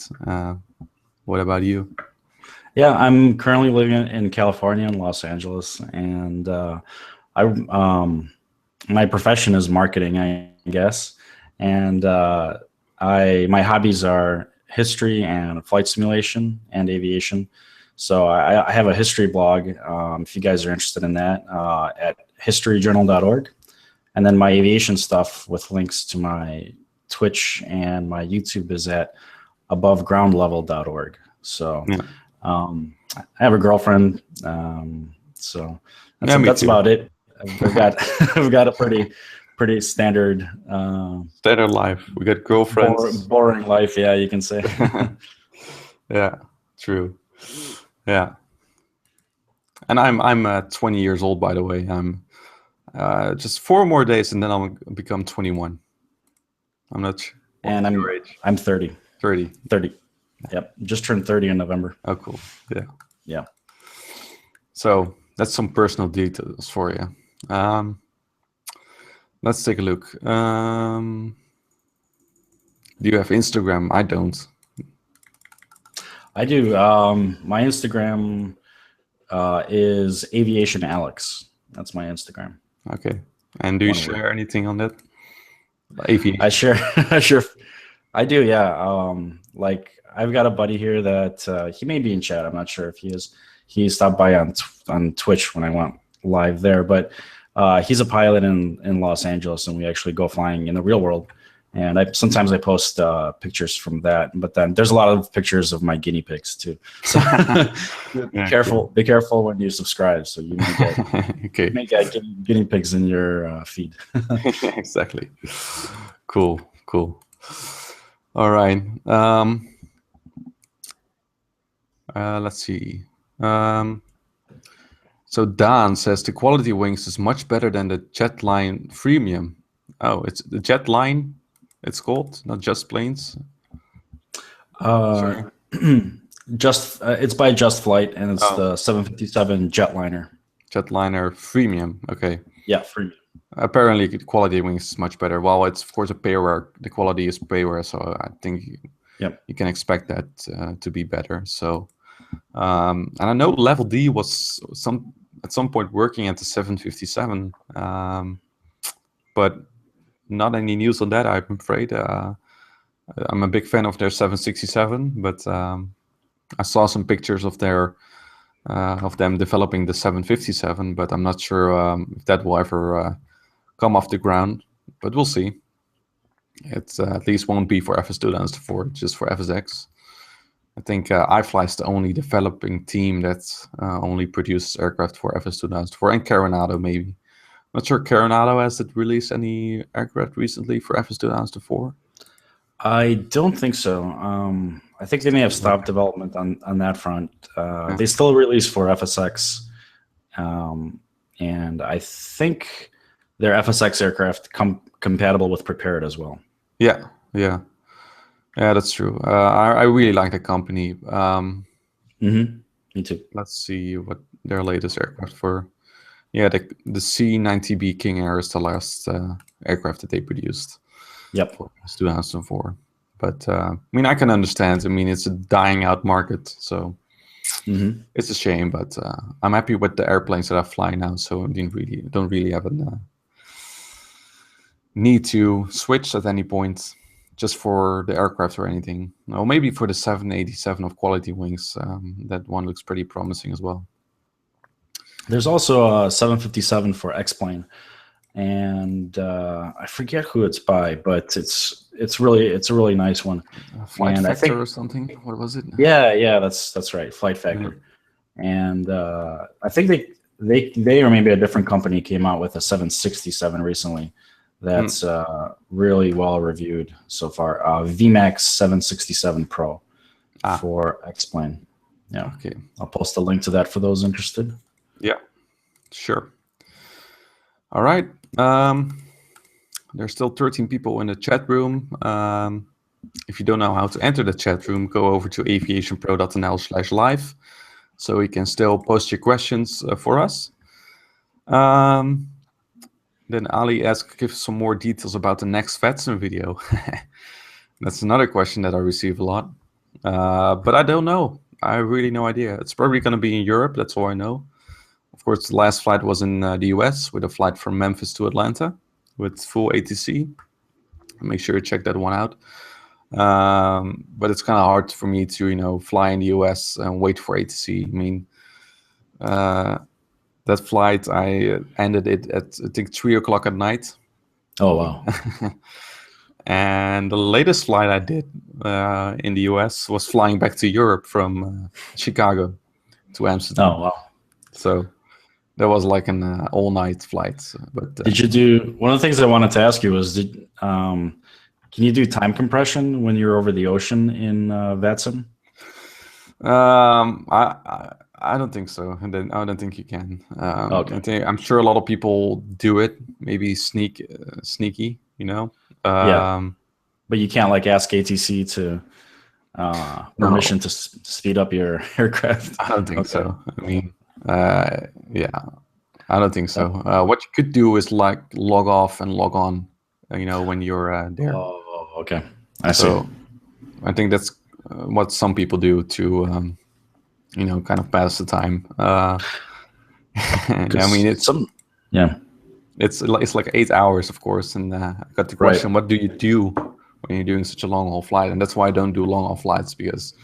What about you? Yeah, I'm currently living in California, in Los Angeles, and my profession is marketing, I guess, and my hobbies are history and flight simulation and aviation. So I have a history blog, if you guys are interested in that, at historyjournal.org, and then my aviation stuff with links to my Twitch and my YouTube is at abovegroundlevel.org. So I have a girlfriend, so that's about it. I've got a pretty standard life. We got girlfriends. Boring life, yeah, you can say. Yeah, true. Yeah, and I'm 20 years old, by the way. I'm just 4 more days, and then I'll become 21. I'm not sure. And I'm 30. 30. Yep. Just turned 30 in November. Oh, cool. Yeah. Yeah. So that's some personal details for you. Let's take a look. Do you have Instagram? I don't. I do. My Instagram is AviationAlex. That's my Instagram. Okay. And do you share anything on that? Aviation. I do. Yeah. Like I've got a buddy here that he may be in chat. I'm not sure if he is. He stopped by on Twitch when I went live there, but he's a pilot in Los Angeles, and we actually go flying in the real world. And sometimes I post pictures from that, but then there's a lot of pictures of my guinea pigs too. So be careful when you subscribe. So you may get guinea pigs in your feed. Exactly. Cool. All right. Let's see. So Dan says the quality wings is much better than the Jetline Freemium. Oh, it's the Jetline. It's called, not just planes. I It's by Just Flight, and it's Oh, the 757 jetliner. jetliner premium. Okay. Yeah, free. Apparently, the quality of wings is much better. Well, it's of course a payware. The quality is payware, so I think Yep. you can expect that to be better. So, and I know Level D was at some point working at the 757, but not any news on that, I'm afraid. I'm a big fan of their 767, but I saw some pictures of them developing the 757, but I'm not sure if that will ever come off the ground. But we'll see. It at least won't be for FS2004, just for FSX. I think iFly is the only developing team that only produces aircraft for FS2004, and Coronado maybe. Not sure Coronado has it released any aircraft recently for FS2004. I don't think so. I think they may have stopped development on that front. They still release for FSX, and I think their FSX aircraft compatible with Prepared as well. Yeah, that's true. I really like the company. Me too. Let's see what their latest aircraft for. Yeah, the C-90B King Air is the last aircraft that they produced. Yep. For 2004. But I mean, I can understand. I mean, it's a dying out market, so it's a shame. But I'm happy with the airplanes that I fly now, so I don't really have a need to switch at any point, just for the aircraft or anything. No, maybe for the 787 of quality wings. That one looks pretty promising as well. There's also a 757 for XPlane, and I forget who it's by, but it's a really nice one. Flight Factor or something. What was it? Yeah, that's right, Flight Factor. And I think they or maybe a different company came out with a 767 recently. That's really well reviewed so far. VMAX 767 Pro for XPlane. Yeah. Okay. I'll post a link to that for those interested. Yeah, sure. All right. There's still 13 people in the chat room. If you don't know how to enter the chat room, go over to aviationpro.nl/live, so you can still post your questions for us. Then Ali asks, give some more details about the next VATSIM video. That's another question that I receive a lot. But I don't know. I have really no idea. It's probably going to be in Europe. That's all I know. Of course, the last flight was in the US with a flight from Memphis to Atlanta with full ATC. Make sure you check that one out. But it's kind of hard for me to, fly in the US and wait for ATC. I mean, that flight, I ended it at, I think, 3 o'clock at night. Oh, wow. And the latest flight I did in the US was flying back to Europe from Chicago to Amsterdam. Oh, wow. So that was like an all-night flight. But did you do, one of the things I wanted to ask you was, can you do time compression when you're over the ocean in VATSIM? I don't think so. And then I don't think you can. Okay. I'm sure a lot of people do it. Maybe sneaky, Yeah. But you can't like ask ATC to permission to speed up your aircraft. I don't think so. I mean, yeah, I don't think so. What you could do is like log off and log on, when you're there. Oh, okay. I see. I think that's what some people do to, kind of pass the time. I mean, it's like 8 hours, of course. And I got the question, what do you do when you're doing such a long haul flight? And that's why I don't do long haul flights, because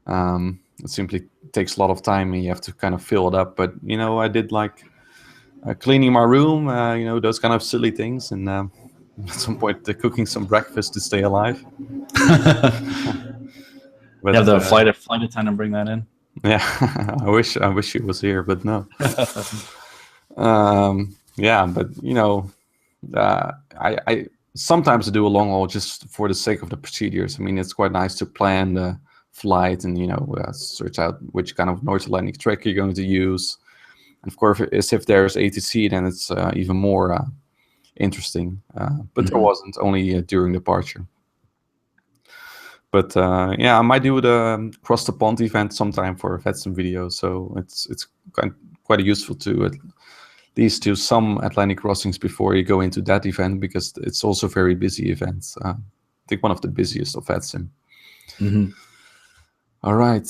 it simply takes a lot of time and you have to kind of fill it up. But, I did like cleaning my room, those kind of silly things. And at some point, cooking some breakfast to stay alive. But, have the flight attendant bring that in? Yeah, I wish he was here, but no. Yeah, but I sometimes do a long haul just for the sake of the procedures. I mean, it's quite nice to plan the flight and search out which kind of North Atlantic track you're going to use. And of course, if there's ATC, then it's even more interesting. But there wasn't, only during departure. But yeah, I might do the cross the pond event sometime for a VATSIM video. So it's quite useful to at least do some Atlantic crossings before you go into that event, because it's also a very busy event. I think one of the busiest of VATSIM. All right.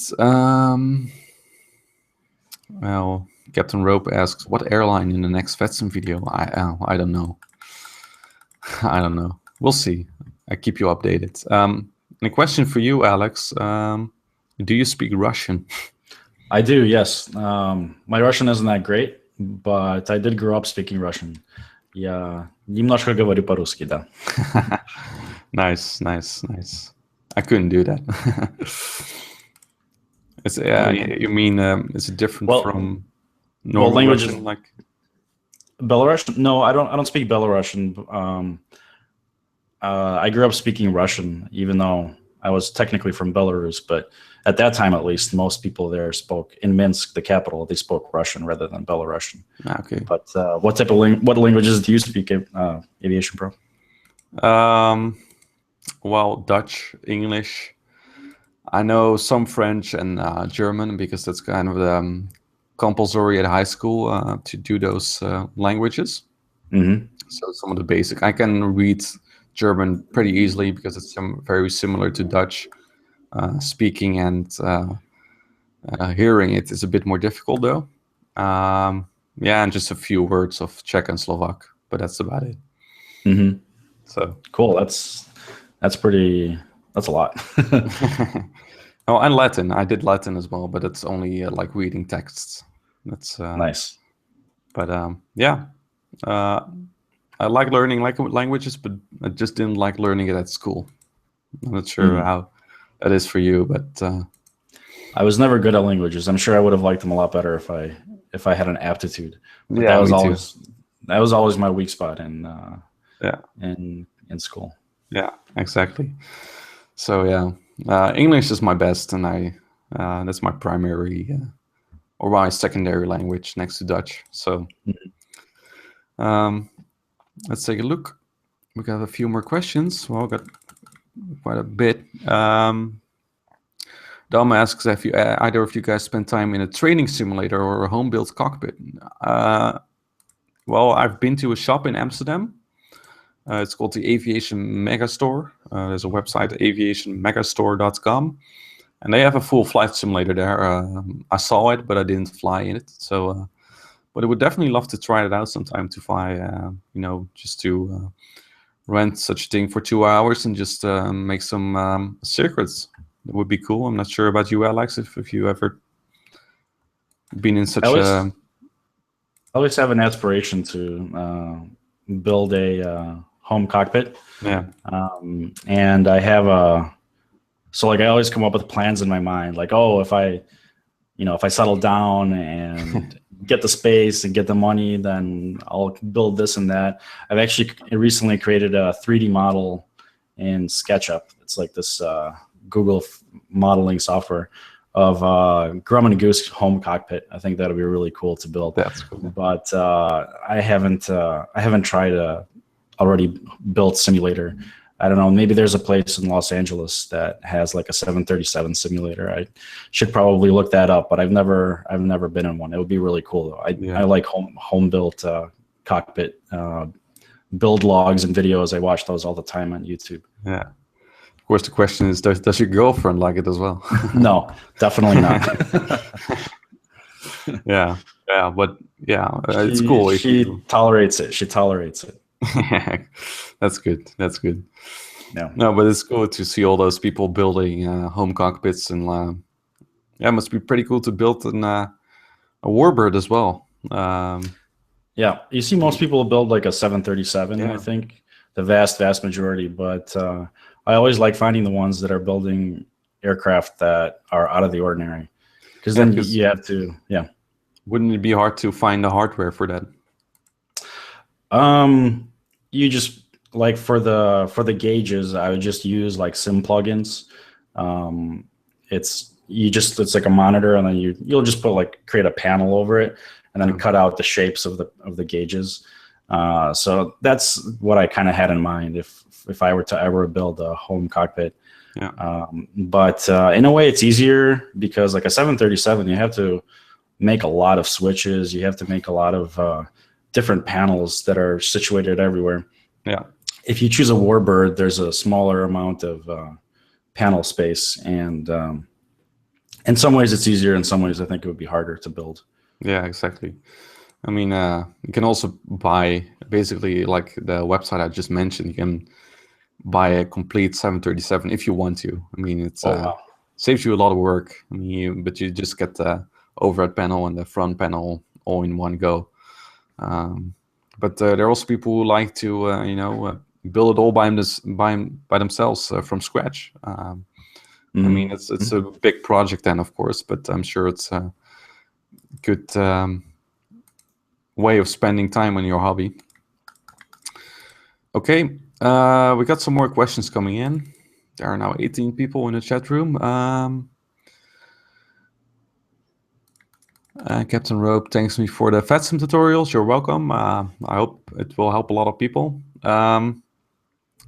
Well, Captain Rope asks, what airline in the next VATSIM video? I don't know. I don't know. We'll see. I keep you updated. And a question for you, Alex. Do you speak Russian? I do, yes. My Russian isn't that great, but I did grow up speaking Russian. Я немножко говорю по-русски, да. Nice. I couldn't do that. It's you mean is it different from normal languages, Russian, like Belarusian? No, I don't speak Belarusian. I grew up speaking Russian, even though I was technically from Belarus. But at that time, at least, most people there spoke, in Minsk, the capital, they spoke Russian rather than Belarusian. Okay. But what type of what languages do you speak, Aviation Pro? Well, Dutch, English. I know some French and German, because that's kind of compulsory at high school to do those languages. So some of the basic. I can read German pretty easily because it's very similar to Dutch. Speaking and hearing it is a bit more difficult, though. Yeah, and just a few words of Czech and Slovak, but that's about it. So cool. That's a lot. Oh, and Latin. I did Latin as well, but it's only like reading texts. That's nice. But yeah, I like learning languages, but I just didn't like learning it at school. I'm not sure how that is for you, but I was never good at languages. I'm sure I would have liked them a lot better if I had an aptitude. But yeah, that was always my weak spot in school. Yeah, exactly. So yeah, English is my best, and that's my primary or my secondary language next to Dutch. So let's take a look. We got a few more questions. Well, got quite a bit. Dom asks, have you either of you guys spent time in a training simulator or a home-built cockpit? Well, I've been to a shop in Amsterdam. It's called the Aviation Megastore. There's a website, aviationmegastore.com, and they have a full flight simulator there. I saw it, but I didn't fly in it. So, but I would definitely love to try it out sometime to fly. Just to rent such a thing for 2 hours and just make some circuits. It would be cool. I'm not sure about you, Alex, if you ever been in such I always have an aspiration to build a home cockpit. Yeah. And I have I always come up with plans in my mind, like, oh, if I settle down and get the space and get the money, then I'll build this and that. I've actually recently created a 3D model in SketchUp. It's like this Google modeling software of Grumman Goose home cockpit. I think that'll be really cool to build. That's cool. But I haven't tried a already built simulator. I don't know. Maybe there's a place in Los Angeles that has like a 737 simulator. I should probably look that up, but I've never been in one. It would be really cool though. I like home built cockpit build logs and videos. I watch those all the time on YouTube. Yeah. Of course, the question is, does your girlfriend like it as well? No, definitely not. Yeah, but yeah, it's cool. She tolerates it. She tolerates it. That's good. Yeah. No, but it's cool to see all those people building home cockpits, and it must be pretty cool to build a warbird as well. Yeah, you see most people build like a 737, I think, the vast majority, but I always like finding the ones that are building aircraft that are out of the ordinary, because then you have to, Wouldn't it be hard to find the hardware for that? You just, like, for the gauges, I would just use like sim plugins. It's like a monitor, and then you'll just create a panel over it, and then cut out the shapes of the gauges. So that's what I kind of had in mind if I were to ever build a home cockpit. Yeah. But in a way, it's easier because like a 737, you have to make a lot of switches. You have to make a lot of different panels that are situated everywhere. Yeah. If you choose a Warbird, there's a smaller amount of panel space, and in some ways it's easier. In some ways, I think it would be harder to build. Yeah, exactly. I mean, you can also buy basically like the website I just mentioned. You can buy a complete 737 if you want to. I mean, it's Wow. saves you a lot of work. I mean, but you just get the overhead panel and the front panel all in one go. But there are also people who like to, build it all by themselves from scratch. I mean, it's a big project then, of course, but I'm sure it's a good way of spending time on your hobby. Okay, we got some more questions coming in. There are now 18 people in the chat room. Captain Rope thanks me for the VATSIM tutorials. You're welcome. I hope it will help a lot of people.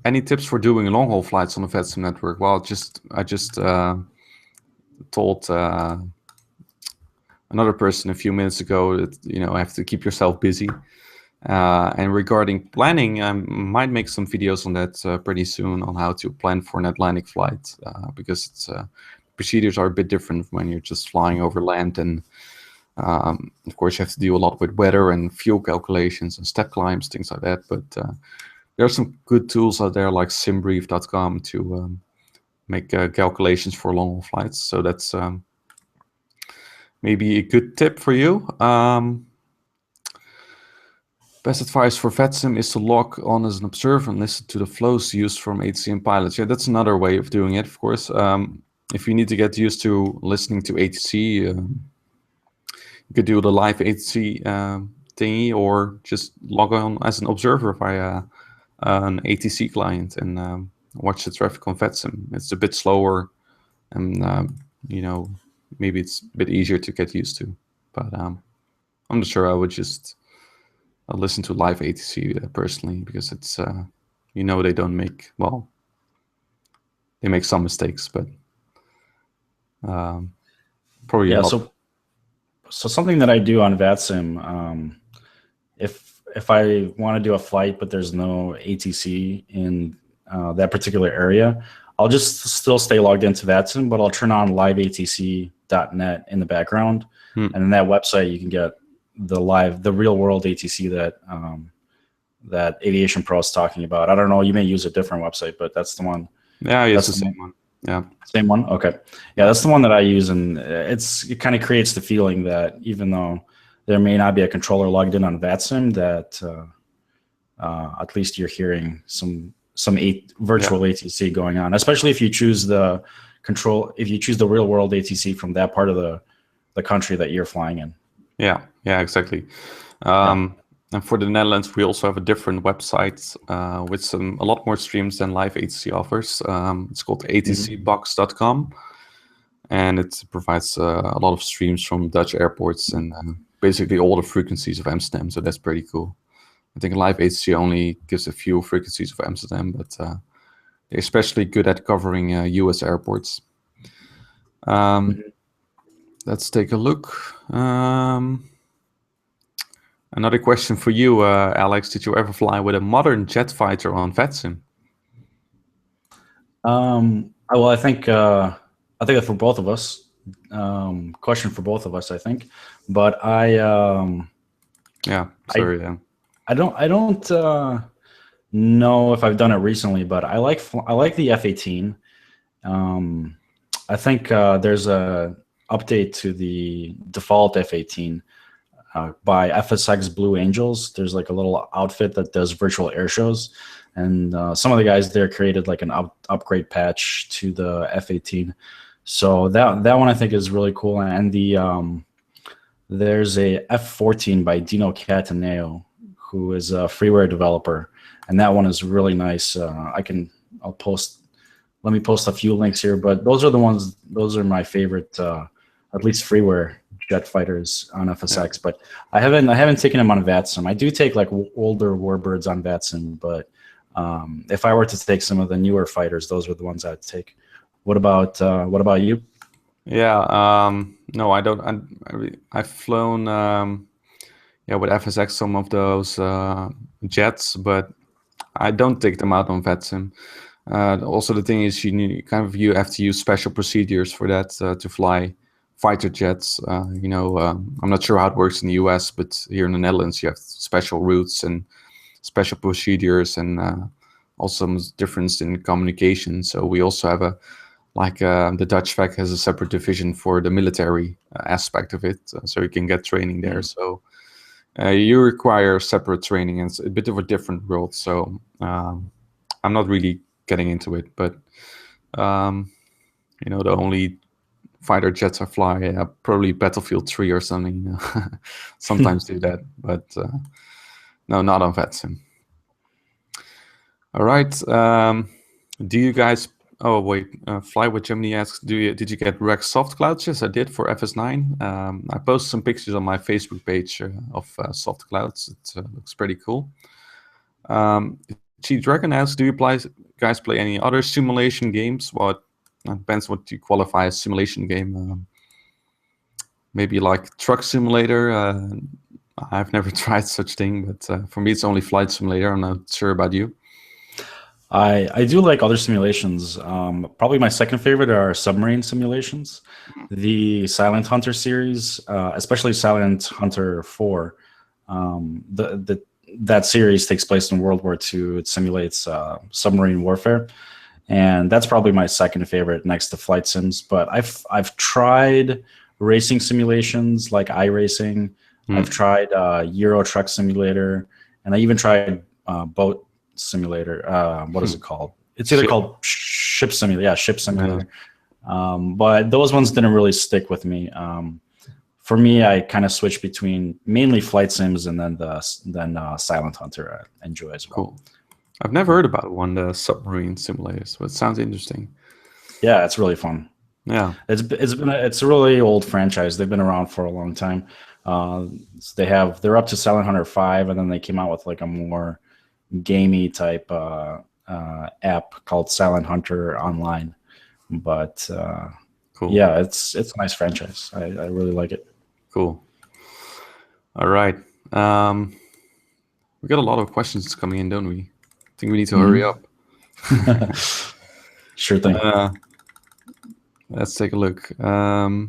Any tips for doing long-haul flights on the VATSIM network? Well, I just told another person a few minutes ago that I have to keep yourself busy. And regarding planning, I might make some videos on that pretty soon on how to plan for an Atlantic flight, because it's procedures are a bit different when you're just flying over land, and of course you have to deal a lot with weather and fuel calculations and step climbs, things like that. But there are some good tools out there like simbrief.com to make calculations for long-haul flights. So that's maybe a good tip for you. Best advice for VATSIM is to log on as an observer and listen to the flows used from ATC pilots. Yeah, that's another way of doing it, of course. If you need to get used to listening to ATC, you could do the LiveATC thingy, or just log on as an observer via an ATC client and watch the traffic on VATSIM. It's a bit slower, and maybe it's a bit easier to get used to. But I'm not sure. I would just listen to LiveATC personally, because it's they don't make, well, they make some mistakes, but probably Yeah. not. So something that I do on VATSIM, if I want to do a flight but there's no ATC in that particular area, I'll just still stay logged into VATSIM, but I'll turn on LiveATC.net in the background, and in that website you can get the real world ATC that AviationPro is talking about. I don't know, you may use a different website, but that's the one. Yeah, it's the same one. Yeah. Same one? Okay. Yeah, that's the one that I use, and it kind of creates the feeling that even though there may not be a controller logged in on VATSIM, that at least you're hearing some virtual ATC going on, especially if you choose the real world ATC from that part of the country that you're flying in. Yeah, exactly. And for the Netherlands, we also have a different website with a lot more streams than LiveATC offers. It's called atcbox.com, and it provides a lot of streams from Dutch airports and basically all the frequencies of Amsterdam. So that's pretty cool. I think LiveATC only gives a few frequencies of Amsterdam, but they're especially good at covering US airports. Let's take a look. Another question for you, Alex. Did you ever fly with a modern jet fighter on VATSIM? Well, I think that for both of us, question for both of us, I think. But I don't know if I've done it recently, but I like the F-18. I think there's a update to the default F-18 by FSX Blue Angels. There's like a little outfit that does virtual air shows, and some of the guys there created like an upgrade patch to the F-18. So that one I think is really cool. And there's a F-14 by Dino Cataneo, who is a freeware developer, and that one is really nice. Let me post a few links here, but those are my favorite, at least freeware jet fighters on FSX, but I haven't taken them on VATSIM. I do take like older warbirds on VATSIM, but if I were to take some of the newer fighters, those are the ones I'd take. What about you? Yeah, no, I don't. I've flown, with FSX some of those jets, but I don't take them out on VATSIM. Also, the thing is, you have to use special procedures for that to fly fighter jets. I'm not sure how it works in the US, but here in the Netherlands, you have special routes and special procedures, and also some difference in communication. So we also have the Dutch VAC has a separate division for the military aspect of it, so you can get training there. So you require separate training, and it's a bit of a different world. So I'm not really getting into it, but the only fighter jets I fly, probably Battlefield 3 or something. Sometimes do that, but no, not on VATSIM. All right. Do you guys? Oh wait, Fly with Gemini asks, did you get Rex soft clouds? Yes, I did for FS9. I posted some pictures on my Facebook page of soft clouds. It looks pretty cool. Cheat Dragon asks, do you guys play any other simulation games? Well, it depends what you qualify as simulation game. Maybe like Truck Simulator. I've never tried such thing, but for me it's only Flight Simulator. I'm not sure about you. I do like other simulations. Probably my second favorite are submarine simulations. The Silent Hunter series, especially Silent Hunter 4. That series takes place in World War II. It simulates submarine warfare, and that's probably my second favorite next to flight sims. But I've tried racing simulations like iRacing. I've tried Euro Truck Simulator, and I even tried boat simulator. What is it called? It's either called Ship Simulator. Yeah, Ship Simulator. But those ones didn't really stick with me. For me, I kind of switched between mainly flight sims and then Silent Hunter I enjoy as well. Cool. I've never heard about one, the submarine simulators, but it sounds interesting. Yeah, it's really fun. Yeah, it's a really old franchise. They've been around for a long time. So they're up to Silent Hunter 5, and then they came out with like a more gamey type app called Silent Hunter Online. But cool. Yeah, it's a nice franchise. I really like it. Cool. All right. We got a lot of questions coming in, don't we? I think we need to hurry up. Sure thing. Let's take a look. All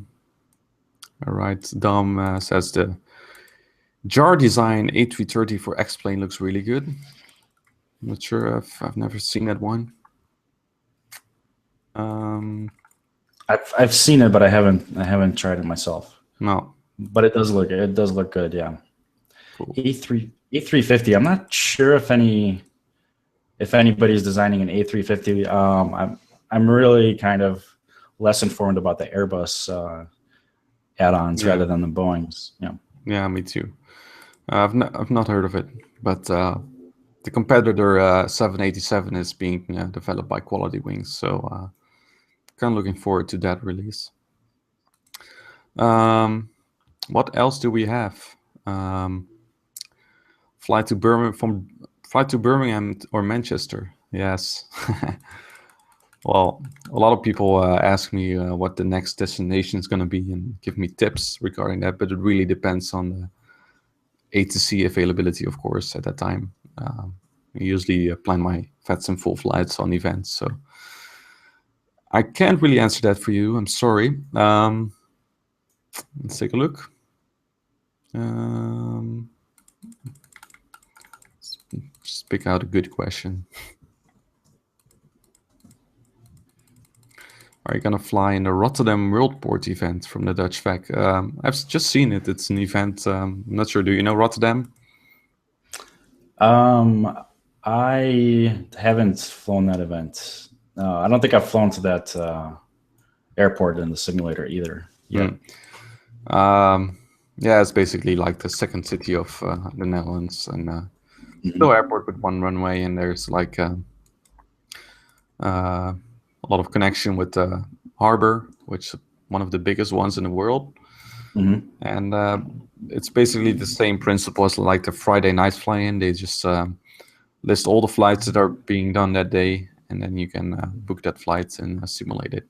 right. Dom says the jar design A330 for XPlane looks really good. I'm not sure. I've never seen that one. I've seen it, but I haven't tried it myself. No. But it does look good. Yeah. Cool. A350. I'm not sure if anybody's designing an A350. I'm really kind of less informed about the Airbus add-ons rather than the Boeings. Yeah. Yeah, me too. I've not heard of it, but the competitor 787 is being developed by Quality Wings, so kind of looking forward to that release. What else do we have? Fly to Birmingham or Manchester. Yes. Well, a lot of people ask me what the next destination is going to be and give me tips regarding that, but it really depends on the A to C availability, of course, at that time. I usually plan my VATSIM full flights on events, so I can't really answer that for you. I'm sorry. Let's take a look. Just pick out a good question. Are you going to fly in the Rotterdam Worldport event from the Dutch VAC? I've just seen it. It's an event. I'm not sure. Do you know Rotterdam? I haven't flown that event. I don't think I've flown to that airport in the simulator either. Yeah. Yeah, it's basically like the second city of the Netherlands, and no airport with one runway, and there's like a lot of connection with the harbor, which is one of the biggest ones in the world. And it's basically the same principle as like the Friday night fly-in. They just list all the flights that are being done that day, and then you can book that flight and simulate it.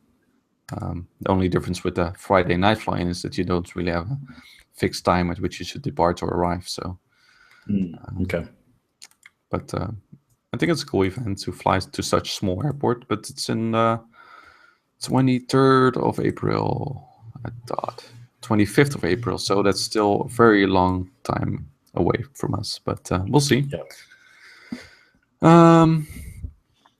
The only difference with the Friday night fly-in is that you don't really have a fixed time at which you should depart or arrive. So, okay. But I think it's a cool event to fly to such small airport. But it's in 23rd of April, I thought. 25th of April. So that's still a very long time away from us. But we'll see. Yeah.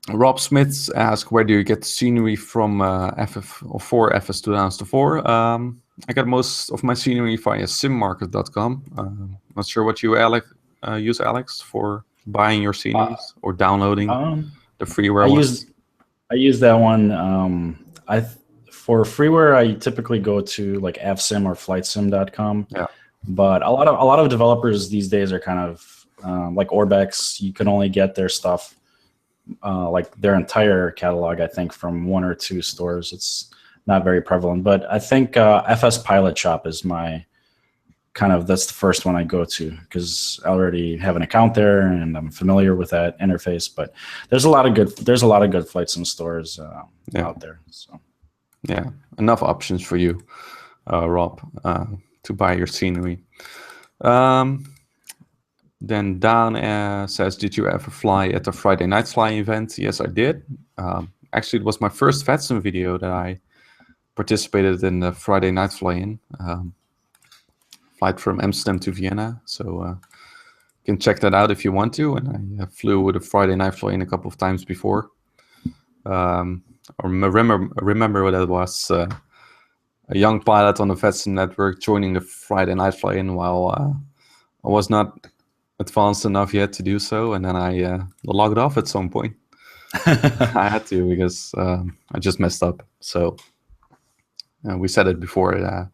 Rob Smith asked, where do you get the scenery from FF or for FS 2004? I got most of my scenery via simmarket.com. Not sure what you use, Alex, for buying your sceneries or downloading the freeware. I use that one. For freeware, I typically go to like AvSim or FlightSim.com. Yeah. But a lot of developers these days are kind of like Orbex. You can only get their stuff, like their entire catalog, I think, from 1 or 2 stores. It's not very prevalent, but I think FS Pilot Shop is my that's the first one I go to because I already have an account there and I'm familiar with that interface. But there's a lot of good flight sim stores out there. So yeah, enough options for you, Rob, to buy your scenery. Then Dan says, did you ever fly at the Friday night flying event? Yes, I did. Actually, it was my first VATSIM video that I participated in the Friday night fly-in. Flight from Amsterdam to Vienna. So you can check that out if you want to. And I flew with a Friday night fly-in a couple of times before. I remember what that was. A young pilot on the VATSIM network joining the Friday night fly-in while I was not advanced enough yet to do so, and then I logged off at some point. I had to because I just messed up. So we said it before.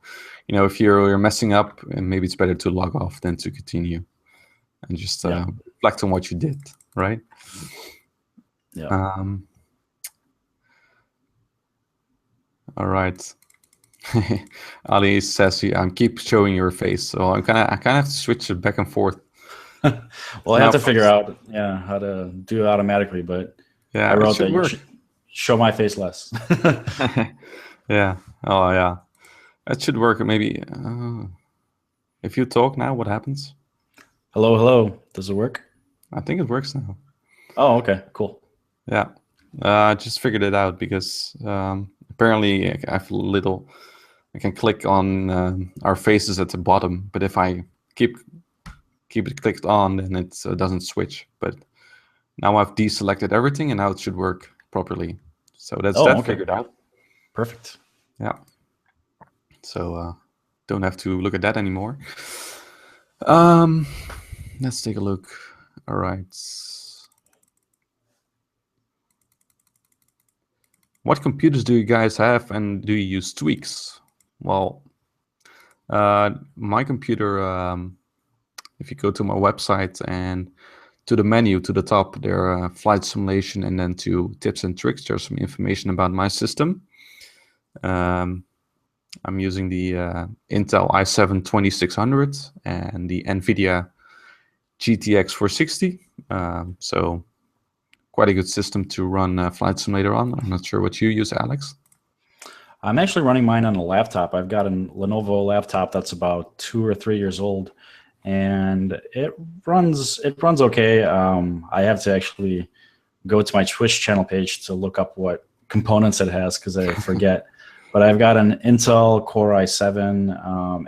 If you're messing up, and maybe it's better to log off than to continue, and just reflect on what you did. Right? Yeah. All right. Ali says, keep showing your face, so I kind of have to switch it back and forth. Well, I have to figure out how to do it automatically, but I wrote that you should show my face less. Yeah. Oh, yeah. That should work. Maybe if you talk now, what happens? Hello. Does it work? I think it works now. Oh, okay. Cool. Yeah. I just figured it out because apparently I can click on our faces at the bottom, but if I keep it clicked on, then it doesn't switch. But now I've deselected everything, and now it should work properly. So that's figured out. Perfect. Yeah. So don't have to look at that anymore. Let's take a look. All right. What computers do you guys have, and do you use tweaks? Well, my computer, if you go to my website and to the menu to the top, there are flight simulation, and then to tips and tricks, there's some information about my system. I'm using the Intel i7-2600 and the NVIDIA GTX 460. So quite a good system to run Flight Simulator on. I'm not sure what you use, Alex. I'm actually running mine on a laptop. I've got a Lenovo laptop that's about 2 or 3 years old, and it runs okay. I have to actually go to my Twitch channel page to look up what components it has because I forget. But I've got an Intel Core i7,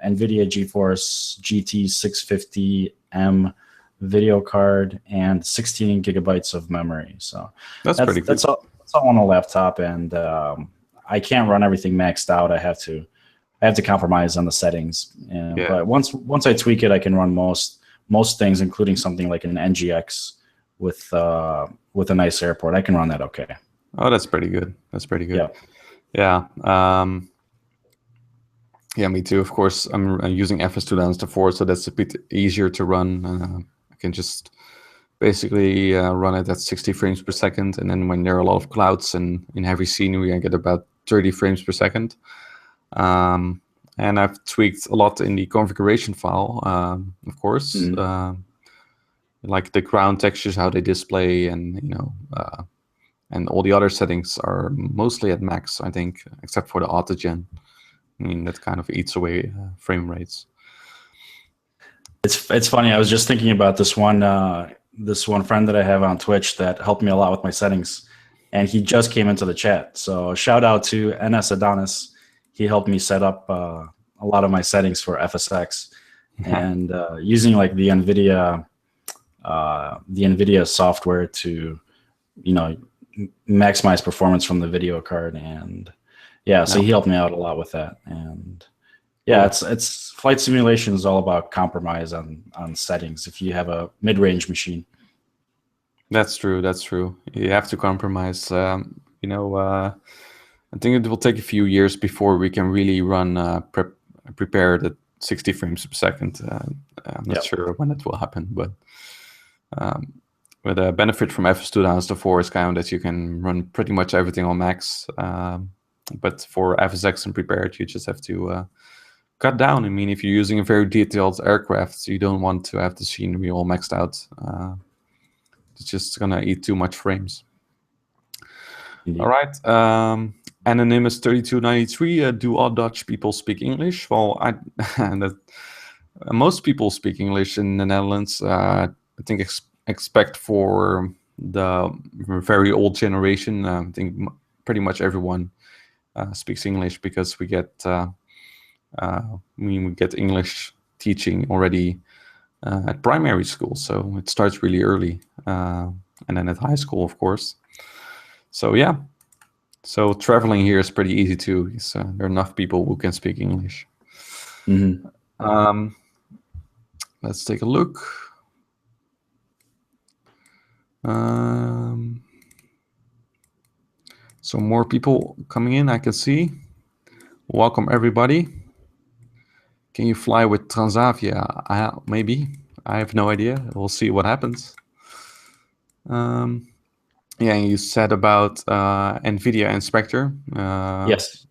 NVIDIA GeForce GT 650M video card, and 16 gigabytes of memory. So that's pretty good. That's all on a laptop, and I can't run everything maxed out. I have to compromise on the settings. But once I tweak it, I can run most things, including something like an NGX with a nice airport. I can run that okay. Oh, that's pretty good. Yeah. Yeah. Yeah, me too. Of course, I'm using FS 2004, so that's a bit easier to run. I can just basically run it at 60 frames per second, and then when there are a lot of clouds and in heavy scenery, I get about 30 frames per second. and I've tweaked a lot in the configuration file, of course. Like the ground textures, how they display, and and all the other settings are mostly at max, I think, except for the autogen. I mean, that kind of eats away frame rates. It's funny. I was just thinking about this one friend that I have on Twitch that helped me a lot with my settings, and he just came into the chat. So shout out to NS Adonis. He helped me set up a lot of my settings for FSX, and using like the NVIDIA software to, maximize performance from the video card. And so he helped me out a lot with that. And it's flight simulation is all about compromise on settings if you have a mid-range machine. That's true. You have to compromise. I think it will take a few years before we can really run prepared at 60 frames per second. I'm not sure when it will happen, but the benefit from FS 2004 is kind of that you can run pretty much everything on max. But for FSX and prepared, you just have to cut down. I mean, if you're using a very detailed aircraft, you don't want to have the scenery all maxed out. It's just gonna eat too much frames. Indeed. All right. Anonymous 3293. Do all Dutch people speak English? Well, most people speak English in the Netherlands. I think expect for the very old generation. I think pretty much everyone speaks English because we get English teaching already at primary school, so it starts really early, and then at high school, of course. So yeah, so traveling here is pretty easy too. Because, there are enough people who can speak English. Let's take a look. So more people coming in, I can see. Welcome everybody. Can you fly with Transavia? Maybe. I have no idea. We'll see what happens. You said about NVIDIA Inspector. Yes.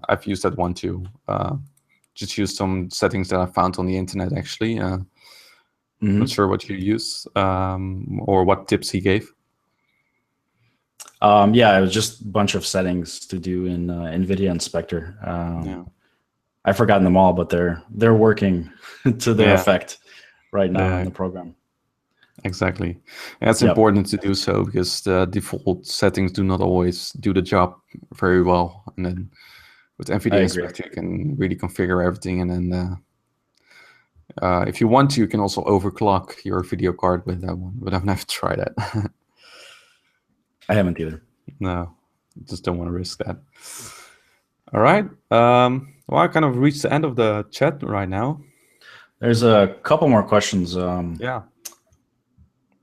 I've used that one too. Just used some settings that I found on the internet, actually. Not sure what you use or what tips he gave. It was just a bunch of settings to do in NVIDIA Inspector. I've forgotten them all, but they're working to their effect right now in the program. Exactly. It's important to do so because the default settings do not always do the job very well. And then with NVIDIA Inspector, you can really configure everything. And then if you want to, you can also overclock your video card with that one. But I've never tried that. I haven't either. No, just don't want to risk that. All right. Well, I kind of reached the end of the chat right now. There's a couple more questions. I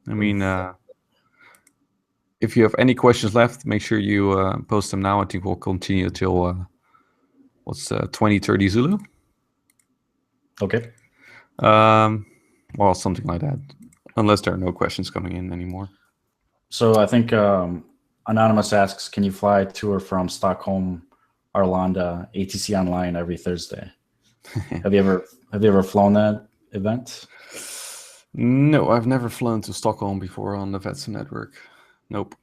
mean, if you have any questions left, make sure you post them now. I think we'll continue till 2030 Zulu. Okay. Well, something like that, unless there are no questions coming in anymore. So I think Anonymous asks, can you fly to or from Stockholm, Arlanda, ATC online every Thursday? Have you ever flown that event? No, I've never flown to Stockholm before on the VATSIM network. Nope.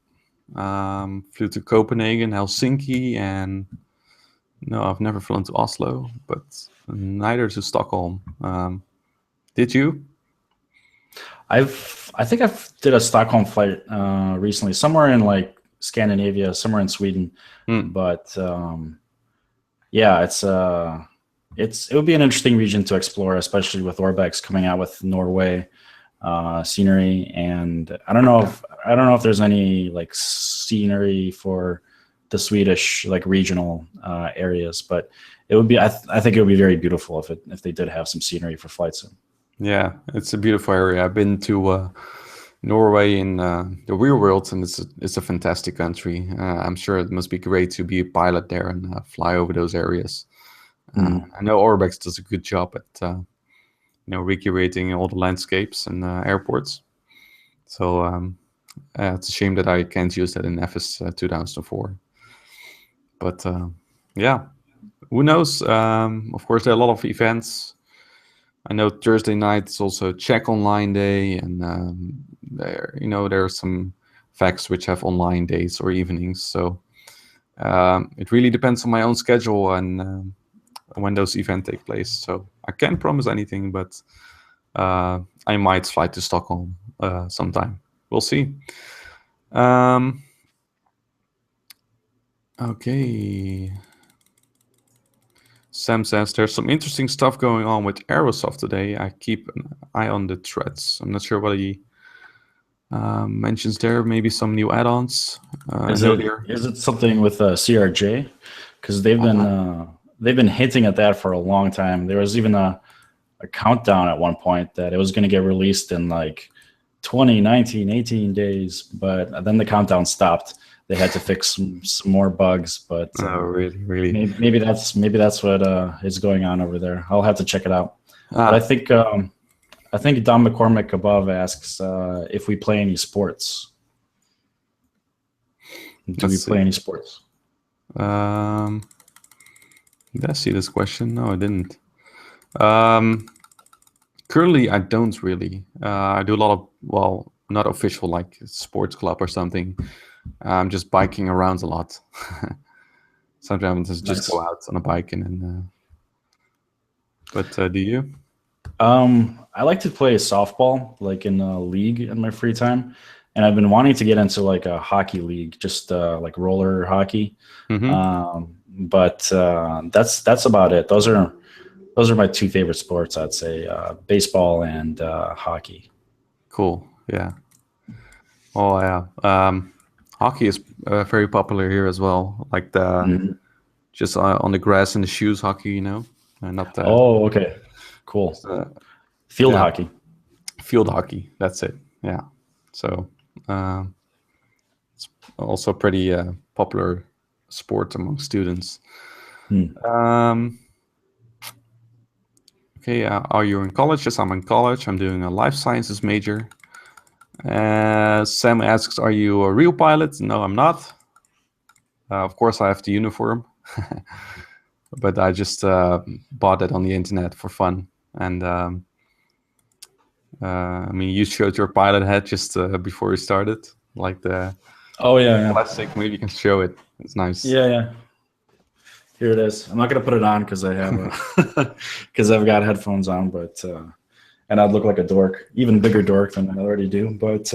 Flew to Copenhagen, Helsinki, and no, I've never flown to Oslo, but neither to Stockholm. Did you? I think I did a Stockholm flight recently, somewhere in like Scandinavia, somewhere in Sweden. But it would be an interesting region to explore, especially with Orbex coming out with Norway scenery. And I don't know if there's any like scenery for the Swedish like regional areas, but it would be. I think it would be very beautiful if they did have some scenery for flight sim. Yeah, it's a beautiful area. I've been to Norway in the real world, and it's a fantastic country. I'm sure it must be great to be a pilot there and fly over those areas. I know Orbex does a good job at recreating all the landscapes and airports. So it's a shame that I can't use that in FS 2004. But Who knows? Of course, there are a lot of events. I know Thursday night is also Czech Online Day, and there are some facts which have online days or evenings. So it really depends on my own schedule and when those events take place. So I can't promise anything, but I might fly to Stockholm sometime. We'll see. Okay. Sam says there's some interesting stuff going on with Aerosoft today. I keep an eye on the threads. I'm not sure what he mentions there. Maybe some new add-ons. Is it something with CRJ? Because they've been hinting at that for a long time. There was even a countdown at one point that it was going to get released in like 20, 19, 18 days, but then the countdown stopped. They had to fix some more bugs, but really? Maybe that's what is going on over there. I'll have to check it out. But I think Don McCormick above asks if we play any sports. Do we play any sports? Did I see this question? No, I didn't. Currently, I don't really. I do a lot of, well, not official like sports club or something. I'm just biking around a lot. Sometimes I just go out on a bike and but do you? I like to play softball, like in a league in my free time, and I've been wanting to get into like a hockey league, just like roller hockey. But that's about it. Those are my two favorite sports, I'd say, baseball and hockey. Cool. Yeah. Oh yeah. Hockey is very popular here as well. Like the just on the grass and the shoes hockey, not the. Oh, okay. Cool. Field hockey. Field hockey. That's it. Yeah. So it's also pretty popular sport among students. Okay. Are you in college? Yes, I'm in college. I'm doing a life sciences major. Sam asks, are you a real pilot? No, I'm not. Of course, I have the uniform, but I just bought it on the internet for fun. And I mean, you showed your pilot hat just before you started, like the classic. Maybe you can show it. It's nice. Yeah. Here it is. I'm not gonna put it on because I have because I've got headphones on, but. And I'd look like a dork, even bigger dork than I already do. But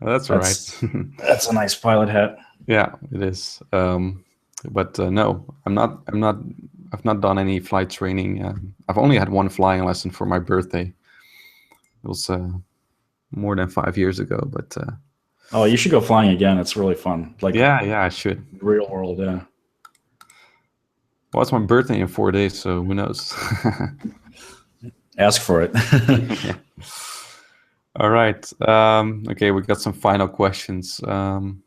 that's all right. That's a nice pilot hat. Yeah, it is. But no, I'm not. I've not done any flight training. I've only had one flying lesson for my birthday. It was more than 5 years ago. But oh, you should go flying again. It's really fun. Like yeah, I should. Real world, yeah. Well, it's my birthday in 4 days, so who knows? Ask for it. Yeah. All right. Okay, we got some final questions. Mina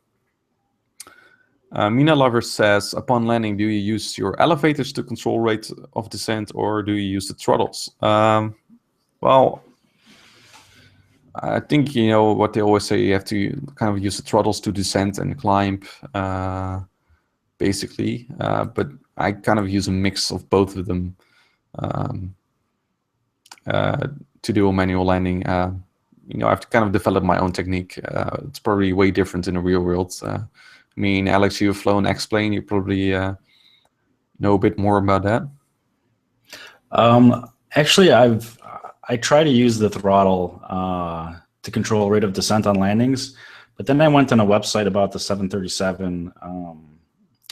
Lover says, upon landing, do you use your elevators to control rate of descent, or do you use the throttles? Well, I think what they always say. You have to kind of use the throttles to descend and climb, basically. But I kind of use a mix of both of them. To do a manual landing, I've kind of developed my own technique. It's probably way different in the real world. I mean, Alex, you've flown XPlane. You probably know a bit more about that. Actually, I try to use the throttle to control rate of descent on landings, but then I went on a website about the 737.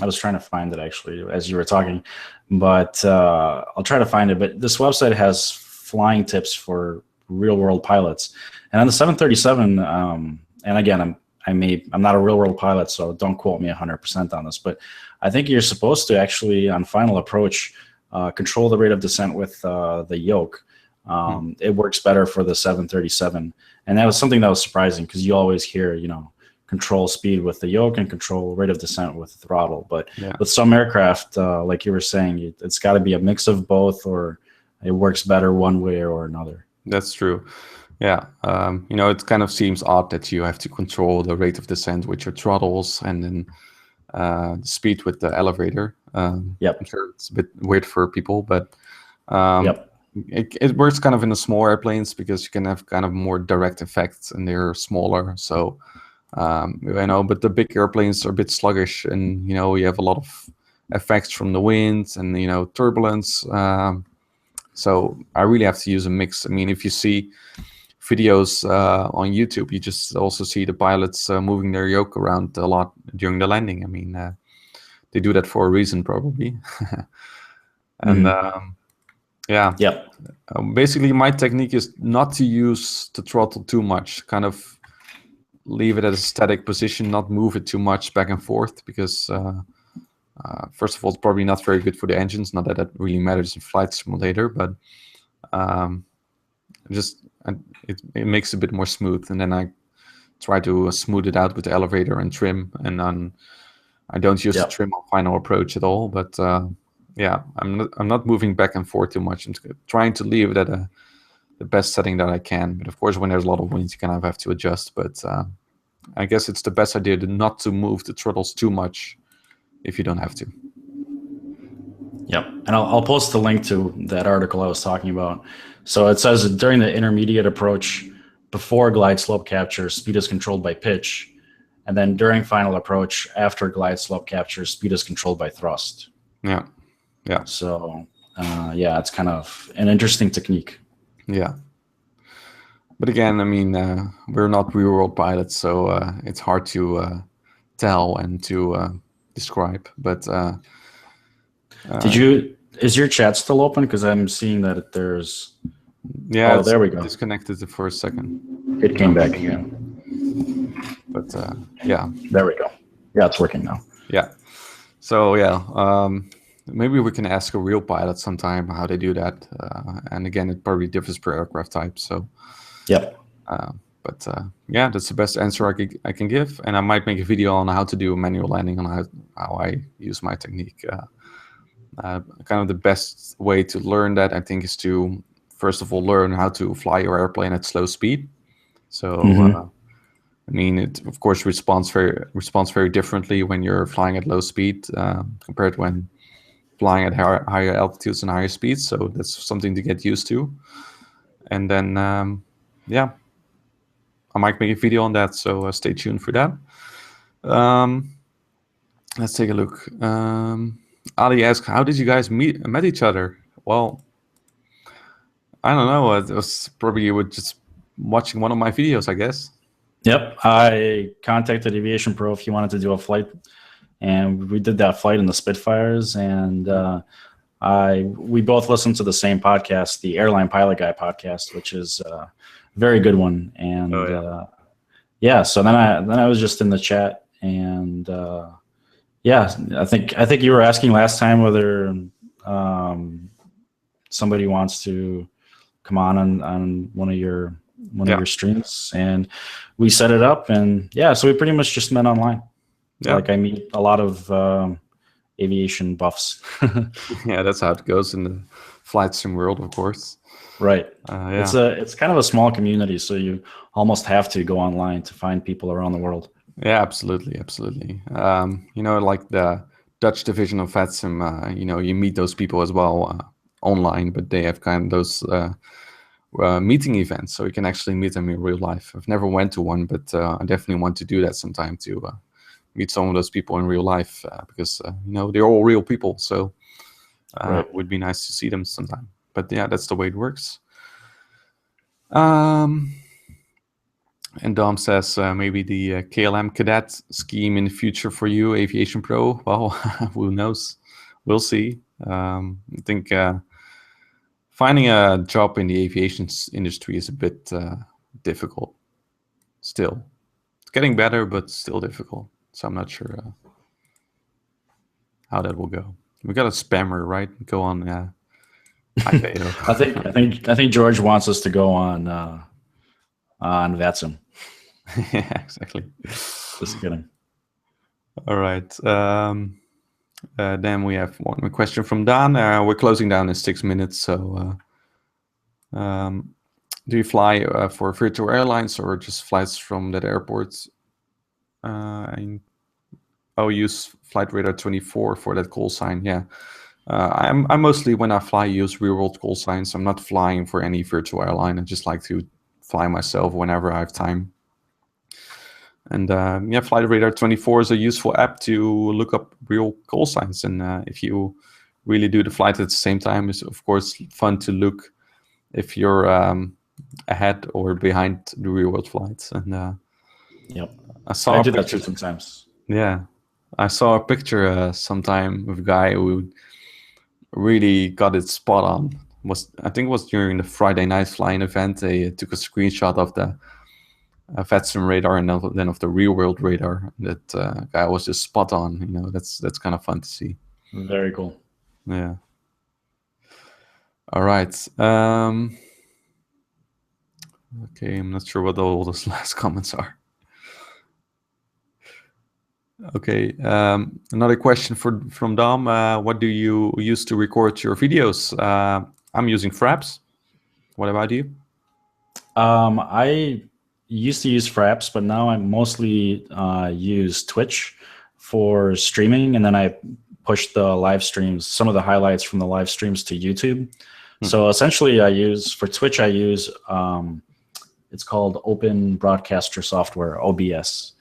I was trying to find it actually as you were talking, but I'll try to find it. But this website has flying tips for real world pilots, and on the 737, and again, I'm not a real world pilot, so don't quote me 100% on this, but I think you're supposed to actually, on final approach, control the rate of descent with the yoke. It works better for the 737, and that was something that was surprising because you always hear, control speed with the yoke and control rate of descent with the throttle. But with some aircraft, like you were saying, it's got to be a mix of both, or it works better one way or another. That's true. Yeah. It kind of seems odd that you have to control the rate of descent with your throttles and then the speed with the elevator. Yep. I'm sure it's a bit weird for people, but Yep. it works kind of in the small airplanes because you can have kind of more direct effects and they're smaller. So but the big airplanes are a bit sluggish, and you have a lot of effects from the wind and turbulence. So I really have to use a mix. I mean, if you see videos on YouTube, you just also see the pilots moving their yoke around a lot during the landing. I mean, they do that for a reason, probably. And yeah, Yep. Basically my technique is not to use the throttle too much, kind of leave it at a static position, not move it too much back and forth, because first of all, it's probably not very good for the engines. Not that that really matters in flight simulator, but it makes it a bit more smooth. And then I try to smooth it out with the elevator and trim. And then I don't use the trim on final approach at all. But yeah, I'm not moving back and forth too much. I'm trying to leave it at the best setting that I can. But of course, when there's a lot of wind, you kind of have to adjust. But I guess it's the best idea not to move the throttles too much if you don't have to. Yep. And I'll post the link to that article I was talking about. So it says during the intermediate approach, before glide slope capture, speed is controlled by pitch. And then during final approach, after glide slope capture, speed is controlled by thrust. Yeah. Yeah. So yeah, it's kind of an interesting technique. Yeah. But again, I mean, we're not real world pilots, so it's hard to tell and to describe. But is your chat still open? Because I'm seeing that there's. Yeah. Oh, there we go. Disconnected for a second. It came back again. But yeah. There we go. Yeah, it's working now. Yeah. So yeah, maybe we can ask a real pilot sometime how they do that. And again, it probably differs per aircraft type. So. Yep. But yeah, that's the best answer I can give. And I might make a video on how to do a manual landing, on how I use my technique. Kind of the best way to learn that, I think, is to first of all learn how to fly your airplane at slow speed. So I mean, it of course responds very differently when you're flying at low speed compared when flying at higher altitudes and higher speeds. So that's something to get used to. And then yeah, I might make a video on that, so stay tuned for that. Let's take a look. Ali asks, how did you guys met each other? Well, I don't know. It was probably you were just watching one of my videos, I guess. Yep. I contacted AviationPro if he wanted to do a flight, and we did that flight in the Spitfires, and we both listened to the same podcast, the Airline Pilot Guy podcast, which is a very good one. And yeah, so then I was just in the chat, and yeah, I think you were asking last time whether somebody wants to come on one of your streams, and we set it up, and yeah, so we pretty much just met online. Yeah. Like I meet a lot of aviation buffs. Yeah, that's how it goes in the flight sim world, of course. Right. Yeah. It's kind of a small community, so you almost have to go online to find people around the world. Yeah, absolutely. Like the Dutch division of VATSIM, you meet those people as well online, but they have kind of those meeting events, so you can actually meet them in real life. I've never went to one, but I definitely want to do that sometime to meet some of those people in real life, because they're all real people, so it would be nice to see them sometime. But yeah, that's the way it works. And Dom says maybe the KLM cadet scheme in the future for you, AviationPro. Well, who knows? We'll see. I think finding a job in the aviation industry is a bit difficult still. It's getting better, but still difficult. So I'm not sure how that will go. We got a spammer, right? Go on. I think George wants us to go on VATSIM. Yeah, exactly. Just kidding. All right. Then we have one question from Dan. We're closing down in 6 minutes. So do you fly for virtual airlines or just flights from that airport? Oh, use Flight Radar 24 for that call sign. Yeah. I mostly, when I fly, use real world call signs. I'm not flying for any virtual airline. I just like to fly myself whenever I have time. And yeah, Flight Radar 24 is a useful app to look up real call signs. And if you really do the flight at the same time, it's of course fun to look if you're ahead or behind the real world flights. And Yep. I do that too sometimes. Yeah, I saw a picture sometime of a guy who really got it spot on. I think it was during the Friday night flying event. They took a screenshot of the VATSIM radar and then of the real world radar. That guy was just spot on. You know, that's kind of fun to see. Very cool. Yeah. All right. Okay, I'm not sure what all those last comments are. Okay, another question from Dom. What do you use to record your videos? I'm using Fraps. What about you? I used to use Fraps, but now I mostly use Twitch for streaming, and then I push the live streams, some of the highlights from the live streams to YouTube. So essentially, for Twitch, I use it's called Open Broadcaster Software, OBS.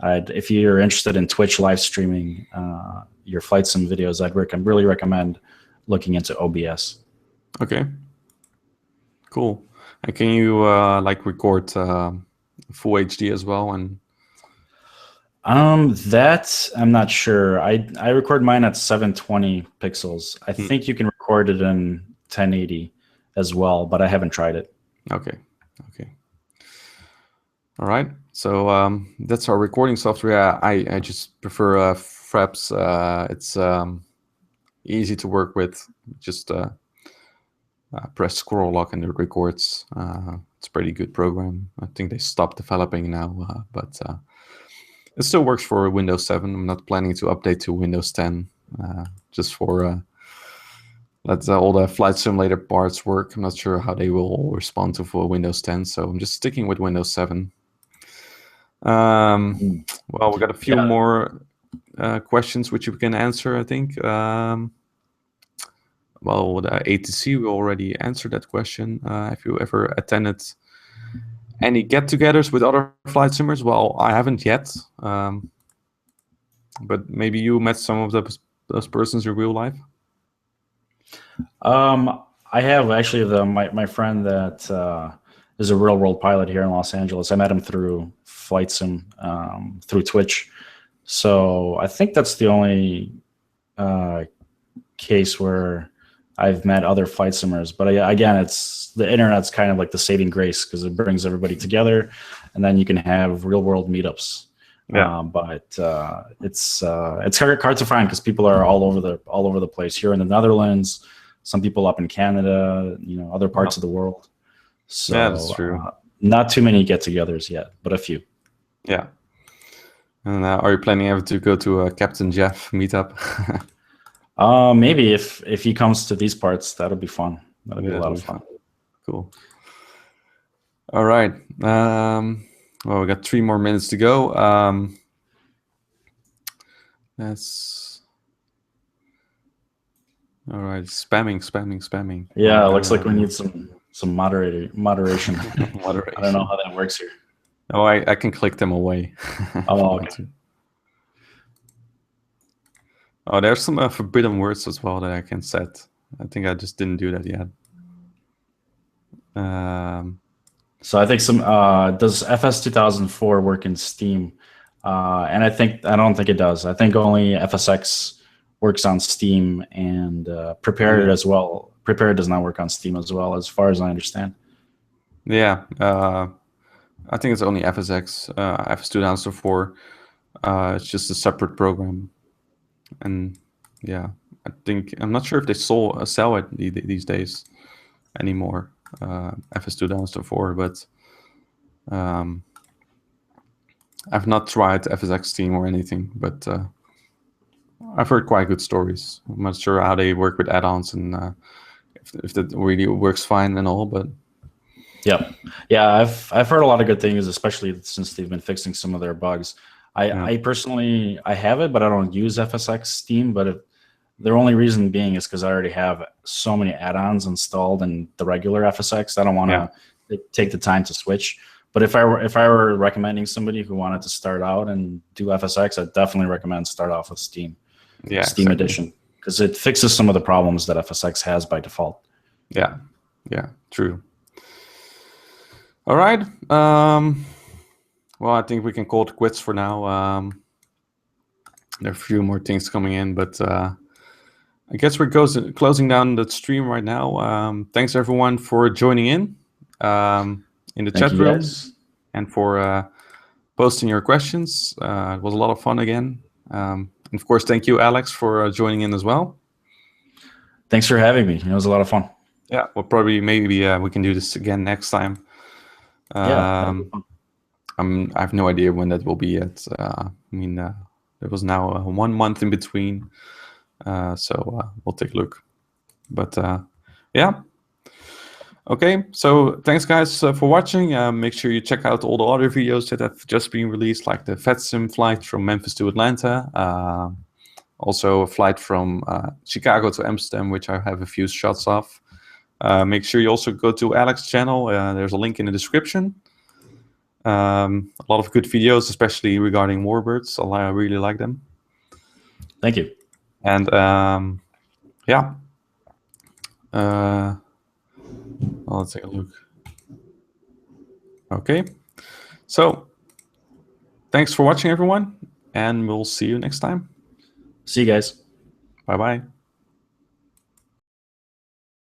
If you're interested in Twitch live streaming your flight sim videos, I'd really recommend looking into OBS. Okay, cool. And can you like record full HD as well? And that I'm not sure. I record mine at 720 pixels. I think you can record it in 1080 as well, but I haven't tried it. Okay. All right. So that's our recording software. I just prefer Fraps. It's easy to work with. Just press scroll lock and it records. It's a pretty good program. I think they stopped developing now, but it still works for Windows 7. I'm not planning to update to Windows 10 just for let all the flight simulator parts work. I'm not sure how they will respond to for Windows 10, so I'm just sticking with Windows 7. Well, we got a few more questions which we can answer, I think. Well, the ATC, we already answered that question. Have you ever attended any get-togethers with other flight simmers? Well, I haven't yet, but maybe you met some of those persons in real life. I have actually. My friend that is a real world pilot here in Los Angeles. I met him through flight sim through Twitch. So I think that's the only case where I've met other flight simmers. But again, it's the internet's kind of like the saving grace because it brings everybody together, and then you can have real world meetups. Yeah. But it's hard to find because people are all over the place. Here in the Netherlands, some people up in Canada, other parts of the world. So yeah, that's true. Not too many get-togethers yet, but a few. Yeah. And are you planning ever to go to a Captain Jeff meetup? Maybe if he comes to these parts, that'll be fun. That'll be a lot of fun. Cool. All right. Well, we got 3 more minutes to go. That's all right. Spamming. Yeah, it looks like we need some moderation. Moderation. I don't know how that works here. Oh, I can click them away. Oh, okay. Oh, there's some forbidden words as well that I can set. I think I just didn't do that yet. So I think does FS 2004 work in Steam? And I don't think it does. I think only FSX works on Steam, and Prepared as well. Prepared does not work on Steam as well, as far as I understand. Yeah, I think it's only FSX, FS 2004. It's just a separate program, and yeah, I'm not sure if they sell it these days anymore. FS 2004, but I've not tried FSX Steam or anything, but I've heard quite good stories. I'm not sure how they work with add-ons and if that really works fine and all, but yeah, I've heard a lot of good things, especially since they've been fixing some of their bugs. I personally, I have it, but I don't use FSX Steam. But the only reason being is because I already have so many add-ons installed in the regular FSX. I don't want to take the time to switch. But if I were recommending somebody who wanted to start out and do FSX, I'd definitely recommend start off with Steam. Yeah, Steam Edition, because it fixes some of the problems that FSX has by default. Yeah, true. All right. Well, I think we can call it quits for now. There are a few more things coming in, but I guess we're closing down the stream right now. Thanks everyone for joining in the chat room, and for posting your questions. It was a lot of fun again. And of course, thank you, Alex, for joining in as well. Thanks for having me. It was a lot of fun. Yeah, well, probably maybe we can do this again next time. I have no idea when that will be yet. I mean, there was now 1 month in between, so we'll take a look. But yeah. Okay, so thanks guys for watching. Make sure you check out all the other videos that have just been released, like the VATSIM flight from Memphis to Atlanta. Also a flight from Chicago to Amsterdam, which I have a few shots of. Make sure you also go to Alex's channel. There's a link in the description. A lot of good videos, especially regarding warbirds. I really like them. Thank you. And yeah. Let's take a look. Okay. So thanks for watching, everyone. And we'll see you next time. See you guys. Bye-bye.